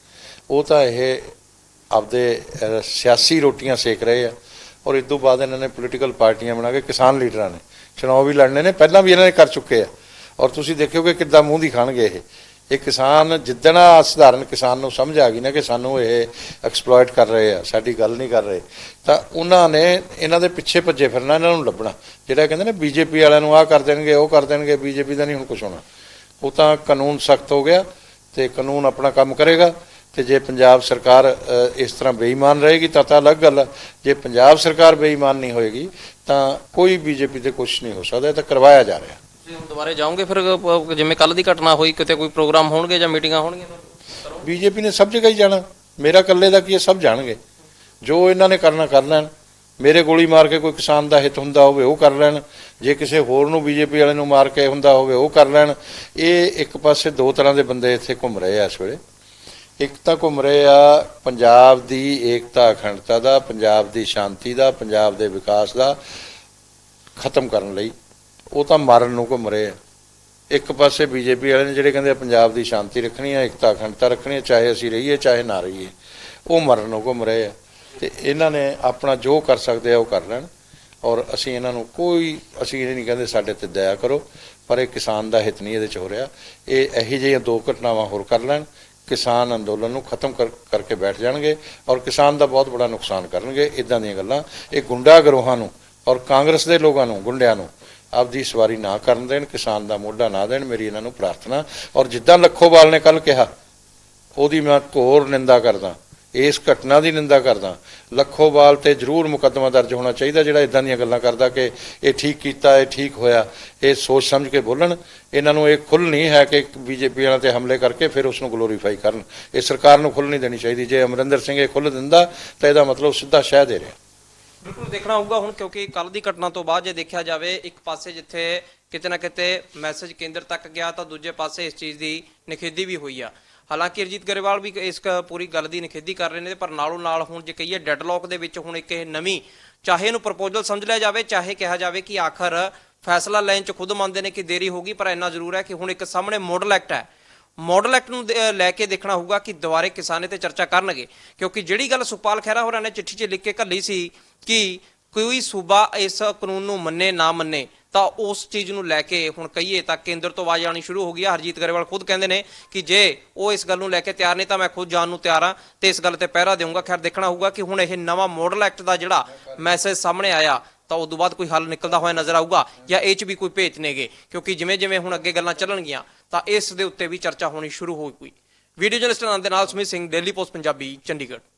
ਉਹ ਤਾਂ ਇਹ ਆਪਦੇ ਸਿਆਸੀ ਰੋਟੀਆਂ ਸੇਕ ਰਹੇ ਆ। ਔਰ ਇਸ ਤੋਂ ਬਾਅਦ ਇਹਨਾਂ ਨੇ ਪੋਲੀਟੀਕਲ ਪਾਰਟੀਆਂ ਬਣਾ ਕੇ ਕਿਸਾਨ ਲੀਡਰਾਂ ਨੇ ਚੁਣਾਵ ਵੀ ਲੜਨੇ ਨੇ, ਪਹਿਲਾਂ ਵੀ ਇਹਨਾਂ ਨੇ ਕਰ ਚੁੱਕੇ ਆ। ਔਰ ਤੁਸੀਂ ਦੇਖਿਓਗੇ ਕਿੱਦਾਂ ਮੂੰਹ ਦੀ ਖਾਣਗੇ ਇਹ ਕਿਸਾਨ। ਜਿੱਦਣ ਸਧਾਰਨ ਕਿਸਾਨ ਨੂੰ ਸਮਝ ਆ ਗਈ ਨਾ ਕਿ ਸਾਨੂੰ ਇਹ ਐਕਸਪਲੋਇਟ ਕਰ ਰਹੇ ਆ, ਸਾਡੀ ਗੱਲ ਨਹੀਂ ਕਰ ਰਹੇ, ਤਾਂ ਉਹਨਾਂ ਨੇ ਇਹਨਾਂ ਦੇ ਪਿੱਛੇ ਭੱਜੇ ਫਿਰਨਾ, ਇਹਨਾਂ ਨੂੰ ਲੱਭਣਾ। ਜਿਹੜਾ ਕਹਿੰਦੇ ਨੇ ਬੀਜੇਪੀ ਵਾਲਿਆਂ ਨੂੰ ਆਹ ਕਰ ਦੇਣਗੇ ਉਹ ਕਰ ਦੇਣਗੇ, ਬੀਜੇਪੀ ਦਾ ਨਹੀਂ ਹੁਣ ਕੁਛ ਹੋਣਾ। ਉਹ ਤਾਂ ਕਾਨੂੰਨ ਸਖਤ ਹੋ ਗਿਆ ਤੇ ਕਾਨੂੰਨ ਆਪਣਾ ਕੰਮ ਕਰੇਗਾ। ਤੇ ਜੇ ਪੰਜਾਬ ਸਰਕਾਰ ਇਸ ਤਰ੍ਹਾਂ ਬੇਈਮਾਨ ਰਹੇਗੀ ਤਾਂ ਅਲੱਗ ਗੱਲ ਹੈ। ਜੇ ਪੰਜਾਬ ਸਰਕਾਰ ਬੇਈਮਾਨ ਨਹੀਂ ਹੋਏਗੀ ਤਾਂ ਕੋਈ ਬੀਜੇਪੀ ਤੇ ਕੁਛ ਨਹੀਂ ਹੋ ਸਕਦਾ। ਇਹ ਤਾਂ ਕਰਵਾਇਆ ਜਾ ਰਿਹਾ। ਤੁਸੀਂ ਹੁਣ ਦੁਬਾਰੇ ਜਾਓਗੇ ਫਿਰ, ਜਿਵੇਂ ਕੱਲ ਦੀ ਘਟਨਾ ਹੋਈ, ਕਿਤੇ ਕੋਈ ਪ੍ਰੋਗਰਾਮ ਹੋਣਗੇ ਜਾਂ ਮੀਟਿੰਗਾਂ ਹੋਣਗੀਆਂ? ਬੀਜੇਪੀ ਨੇ ਸਭ ਜਗ੍ਹਾ ਹੀ ਜਾਣਾ। ਮੇਰਾ ਇਕੱਲੇ ਦਾ ਕੀ ਹੈ, ਸਭ ਜਾਣਗੇ। ਜੋ ਇਹਨਾਂ ਨੇ ਕਰਨਾ ਕਰ ਲੈਣ। ਮੇਰੇ ਗੋਲੀ ਮਾਰ ਕੇ ਕੋਈ ਕਿਸਾਨ ਦਾ ਹਿੱਤ ਹੁੰਦਾ ਹੋਵੇ ਉਹ ਕਰ ਲੈਣ, ਜੇ ਕਿਸੇ ਹੋਰ ਨੂੰ ਬੀਜੇਪੀ ਵਾਲੇ ਨੂੰ ਮਾਰ ਕੇ ਹੁੰਦਾ ਹੋਵੇ ਉਹ ਕਰ ਲੈਣ। ਇਹ ਇੱਕ ਪਾਸੇ ਦੋ ਤਰ੍ਹਾਂ ਦੇ ਬੰਦੇ ਇੱਥੇ ਘੁੰਮ ਰਹੇ ਆ ਇਸ ਵੇਲੇ। ਇੱਕ ਤਾਂ ਘੁੰਮ ਰਹੇ ਆ ਪੰਜਾਬ ਦੀ ਏਕਤਾ ਅਖੰਡਤਾ ਦਾ, ਪੰਜਾਬ ਦੀ ਸ਼ਾਂਤੀ ਦਾ, ਪੰਜਾਬ ਦੇ ਵਿਕਾਸ ਦਾ ਖਤਮ ਕਰਨ ਲਈ। ਉਹ ਤਾਂ ਮਾਰਨ ਨੂੰ ਘੁੰਮ ਰਹੇ ਆ। ਇੱਕ ਪਾਸੇ ਬੀਜੇਪੀ ਵਾਲੇ ਨੇ ਜਿਹੜੇ ਕਹਿੰਦੇ ਆ ਪੰਜਾਬ ਦੀ ਸ਼ਾਂਤੀ ਰੱਖਣੀ ਆ, ਏਕਤਾ ਅਖੰਡਤਾ ਰੱਖਣੀ ਆ, ਚਾਹੇ ਅਸੀਂ ਰਹੀਏ ਚਾਹੇ ਨਾ ਰਹੀਏ। ਉਹ ਮਰਨ ਨੂੰ ਘੁੰਮ ਰਹੇ ਆ। ਤੇ ਇਹਨਾਂ ਨੇ ਆਪਣਾ ਜੋ ਕਰ ਸਕਦੇ ਆ ਉਹ ਕਰ ਲੈਣ। ਔਰ ਅਸੀਂ ਇਹਨਾਂ ਨੂੰ ਅਸੀਂ ਇਹ ਨਹੀਂ ਕਹਿੰਦੇ ਸਾਡੇ ਤੇ ਦਇਆ ਕਰੋ, ਪਰ ਇਹ ਕਿਸਾਨ ਦਾ ਹਿੱਤ ਨਹੀਂ ਇਹਦੇ 'ਚ ਹੋ ਰਿਹਾ। ਇਹ ਇਹੋ ਜਿਹੀਆਂ ਦੋ ਘਟਨਾਵਾਂ ਹੋਰ ਕਰ ਲੈਣ, ਕਿਸਾਨ ਅੰਦੋਲਨ ਨੂੰ ਖਤਮ ਕਰਕੇ ਬੈਠ ਜਾਣਗੇ ਔਰ ਕਿਸਾਨ ਦਾ ਬਹੁਤ ਬੜਾ ਨੁਕਸਾਨ ਕਰਨਗੇ। ਇੱਦਾਂ ਦੀਆਂ ਗੱਲਾਂ ਇਹ ਗੁੰਡਾ ਗਰੋਹਾਂ ਨੂੰ ਔਰ ਕਾਂਗਰਸ ਦੇ ਲੋਕਾਂ ਨੂੰ, ਗੁੰਡਿਆਂ ਨੂੰ ਆਪਦੀ ਸਵਾਰੀ ਨਾ ਕਰਨ ਦੇਣ, ਕਿਸਾਨ ਦਾ ਮੋਢਾ ਨਾ ਦੇਣ। ਮੇਰੀ ਇਹਨਾਂ ਨੂੰ ਪ੍ਰਾਰਥਨਾ। ਔਰ ਜਿੱਦਾਂ ਲੱਖੋਵਾਲ ਨੇ ਕੱਲ ਕਿਹਾ, ਉਹਦੀ ਮੈਂ ਘੋਰ ਨਿੰਦਾ ਕਰਦਾ, ਇਸ ਘਟਨਾ ਦੀ ਨਿੰਦਾ ਕਰਦਾ। ਲੱਖੋਵਾਲ ਤੇ ਜ਼ਰੂਰ ਮੁਕੱਦਮਾ ਦਰਜ ਹੋਣਾ ਚਾਹੀਦਾ ਜਿਹੜਾ ਇਦਾਂ ਦੀਆਂ ਗੱਲਾਂ ਕਰਦਾ ਕਿ ਇਹ ਠੀਕ ਕੀਤਾ, ਇਹ ਠੀਕ ਹੋਇਆ। ਇਹ ਸੋਚ ਸਮਝ ਕੇ ਬੋਲਣ। ਇਹਨਾਂ ਨੂੰ ਇਹ ਖੁੱਲ੍ਹ ਨਹੀਂ ਹੈ ਕਿ ਬੀਜੇਪੀ ਵਾਲਿਆਂ ਤੇ ਹਮਲੇ ਕਰਕੇ ਫਿਰ ਉਸ ਨੂੰ ਗਲੋਰੀਫਾਈ ਕਰਨ। ਇਹ ਸਰਕਾਰ ਨੂੰ ਖੁੱਲ੍ਹ ਨਹੀਂ ਦੇਣੀ ਚਾਹੀਦੀ। ਜੇ ਅਮਰਿੰਦਰ ਸਿੰਘ ਇਹ ਖੁੱਲ੍ਹ ਦਿੰਦਾ ਤਾਂ ਇਹਦਾ ਮਤਲਬ ਸਿੱਧਾ ਸ਼ਹਿ ਦੇ ਰਿਹਾ। ਬਿਲਕੁਲ ਦੇਖਣਾ ਹੋਊਗਾ ਹੁਣ, ਕਿਉਂਕਿ ਕੱਲ ਦੀ ਘਟਨਾ ਤੋਂ ਬਾਅਦ ਜੇ ਦੇਖਿਆ ਜਾਵੇ, ਇੱਕ ਪਾਸੇ ਜਿੱਥੇ ਕਿਤੇ ਨਾ ਕਿਤੇ ਮੈਸੇਜ ਕੇਂਦਰ ਤੱਕ ਗਿਆ ਤਾਂ ਦੂਜੇ ਪਾਸੇ ਇਸ ਚੀਜ਼ ਦੀ ਨਿਖੇਧੀ ਵੀ ਹੋਈ ਆ। ਹਾਲਾਂਕਿ ਅਰਜੀਤ ਗਰੇਵਾਲ ਵੀ ਇਸ ਪੂਰੀ ਗੱਲ ਦੀ ਨਿਖੇਧੀ ਕਰ ਰਹੇ ਨੇ, ਪਰ ਨਾਲੋਂ ਨਾਲ ਹੁਣ ਜੇ ਕਹੀਏ ਡੈਡਲੌਕ ਦੇ ਵਿੱਚ ਹੁਣ ਇੱਕ ਇਹ ਨਵੀਂ, ਚਾਹੇ ਇਹਨੂੰ ਪ੍ਰਪੋਜ਼ਲ ਸਮਝ ਲਿਆ ਜਾਵੇ, ਚਾਹੇ ਕਿਹਾ ਜਾਵੇ ਕਿ ਆਖਰ ਫੈਸਲਾ ਲੈਣ 'ਚ ਖੁਦ ਮੰਨਦੇ ਨੇ ਕਿ ਦੇਰੀ ਹੋਗੀ, ਪਰ ਇੰਨਾ ਜ਼ਰੂਰ ਹੈ ਕਿ ਹੁਣ ਇੱਕ ਸਾਹਮਣੇ ਮਾਡਲ ਐਕਟ ਹੈ। ਮਾਡਲ ਐਕਟ ਨੂੰ ਲੈ ਕੇ ਦੇਖਣਾ ਹੋਊਗਾ ਕਿ ਦੁਬਾਰੇ ਕਿਸਾਨ ਤੇ ਚਰਚਾ ਕਰਨਗੇ, ਕਿਉਂਕਿ ਜਿਹੜੀ ਗੱਲ ਸੁਖਪਾਲ ਖਹਿਰਾ ਹੋਰਾਂ ਨੇ ਚਿੱਠੀ 'ਚ ਲਿਖ ਕੇ ਘੱਲੀ ਸੀ ਕਿ ਕੋਈ ਸੂਬਾ ਇਸ ਕਾਨੂੰਨ ਨੂੰ ਮੰਨੇ ਨਾ ਮੰਨੇ, ਤਾਂ ਉਸ ਚੀਜ਼ ਨੂੰ ਲੈ ਕੇ ਹੁਣ ਕਹੀਏ ਤਾਂ ਕੇਂਦਰ ਤੋਂ ਆਵਾਜ਼ ਆਉਣੀ ਸ਼ੁਰੂ ਹੋ ਗਈ ਆ। ਹਰਜੀਤ ਗਰੇਵਾਲ ਖੁਦ ਕਹਿੰਦੇ ਨੇ ਕਿ ਜੇ ਉਹ ਇਸ ਗੱਲ ਨੂੰ ਲੈ ਕੇ ਤਿਆਰ ਨਹੀਂ ਤਾਂ ਮੈਂ ਖੁਦ ਜਾਣ ਨੂੰ ਤਿਆਰ ਹਾਂ ਤੇ ਇਸ ਗੱਲ ਤੇ ਪਹਿਰਾ ਦੇਵਾਂਗਾ। ਖੈਰ ਦੇਖਣਾ ਹੋਊਗਾ ਕਿ ਹੁਣ ਇਹ ਨਵਾਂ ਮਾਡਲ ਐਕਟ ਦਾ ਜਿਹੜਾ ਮੈਸੇਜ ਸਾਹਮਣੇ ਆਇਆ ਤਾਂ ਉਸ ਤੋਂ ਬਾਅਦ ਕੋਈ ਹੱਲ ਨਿਕਲਦਾ ਹੋਇਆ ਨਜ਼ਰ ਆਊਗਾ ਜਾਂ ਇਹ 'ਚ ਵੀ ਕੋਈ ਭੇਤ ਨੇਗੇ, ਕਿਉਂਕਿ ਜਿਵੇਂ ਜਿਵੇਂ ਹੁਣ ਅੱਗੇ ਗੱਲਾਂ ਚੱਲਣਗੀਆਂ ਤਾਂ ਇਸ ਦੇ ਉੱਤੇ ਵੀ ਚਰਚਾ ਹੋਣੀ ਸ਼ੁਰੂ ਹੋਈ। ਵੀਡੀਓ ਜਰਨਲਿਸਟ ਆਨੰਦ ਦੇ ਨਾਲ ਸੁਮਿਤ ਸਿੰਘ, ਡੇਲੀ ਪੋਸਟ ਪੰਜਾਬੀ, ਚੰਡੀਗੜ੍ਹ।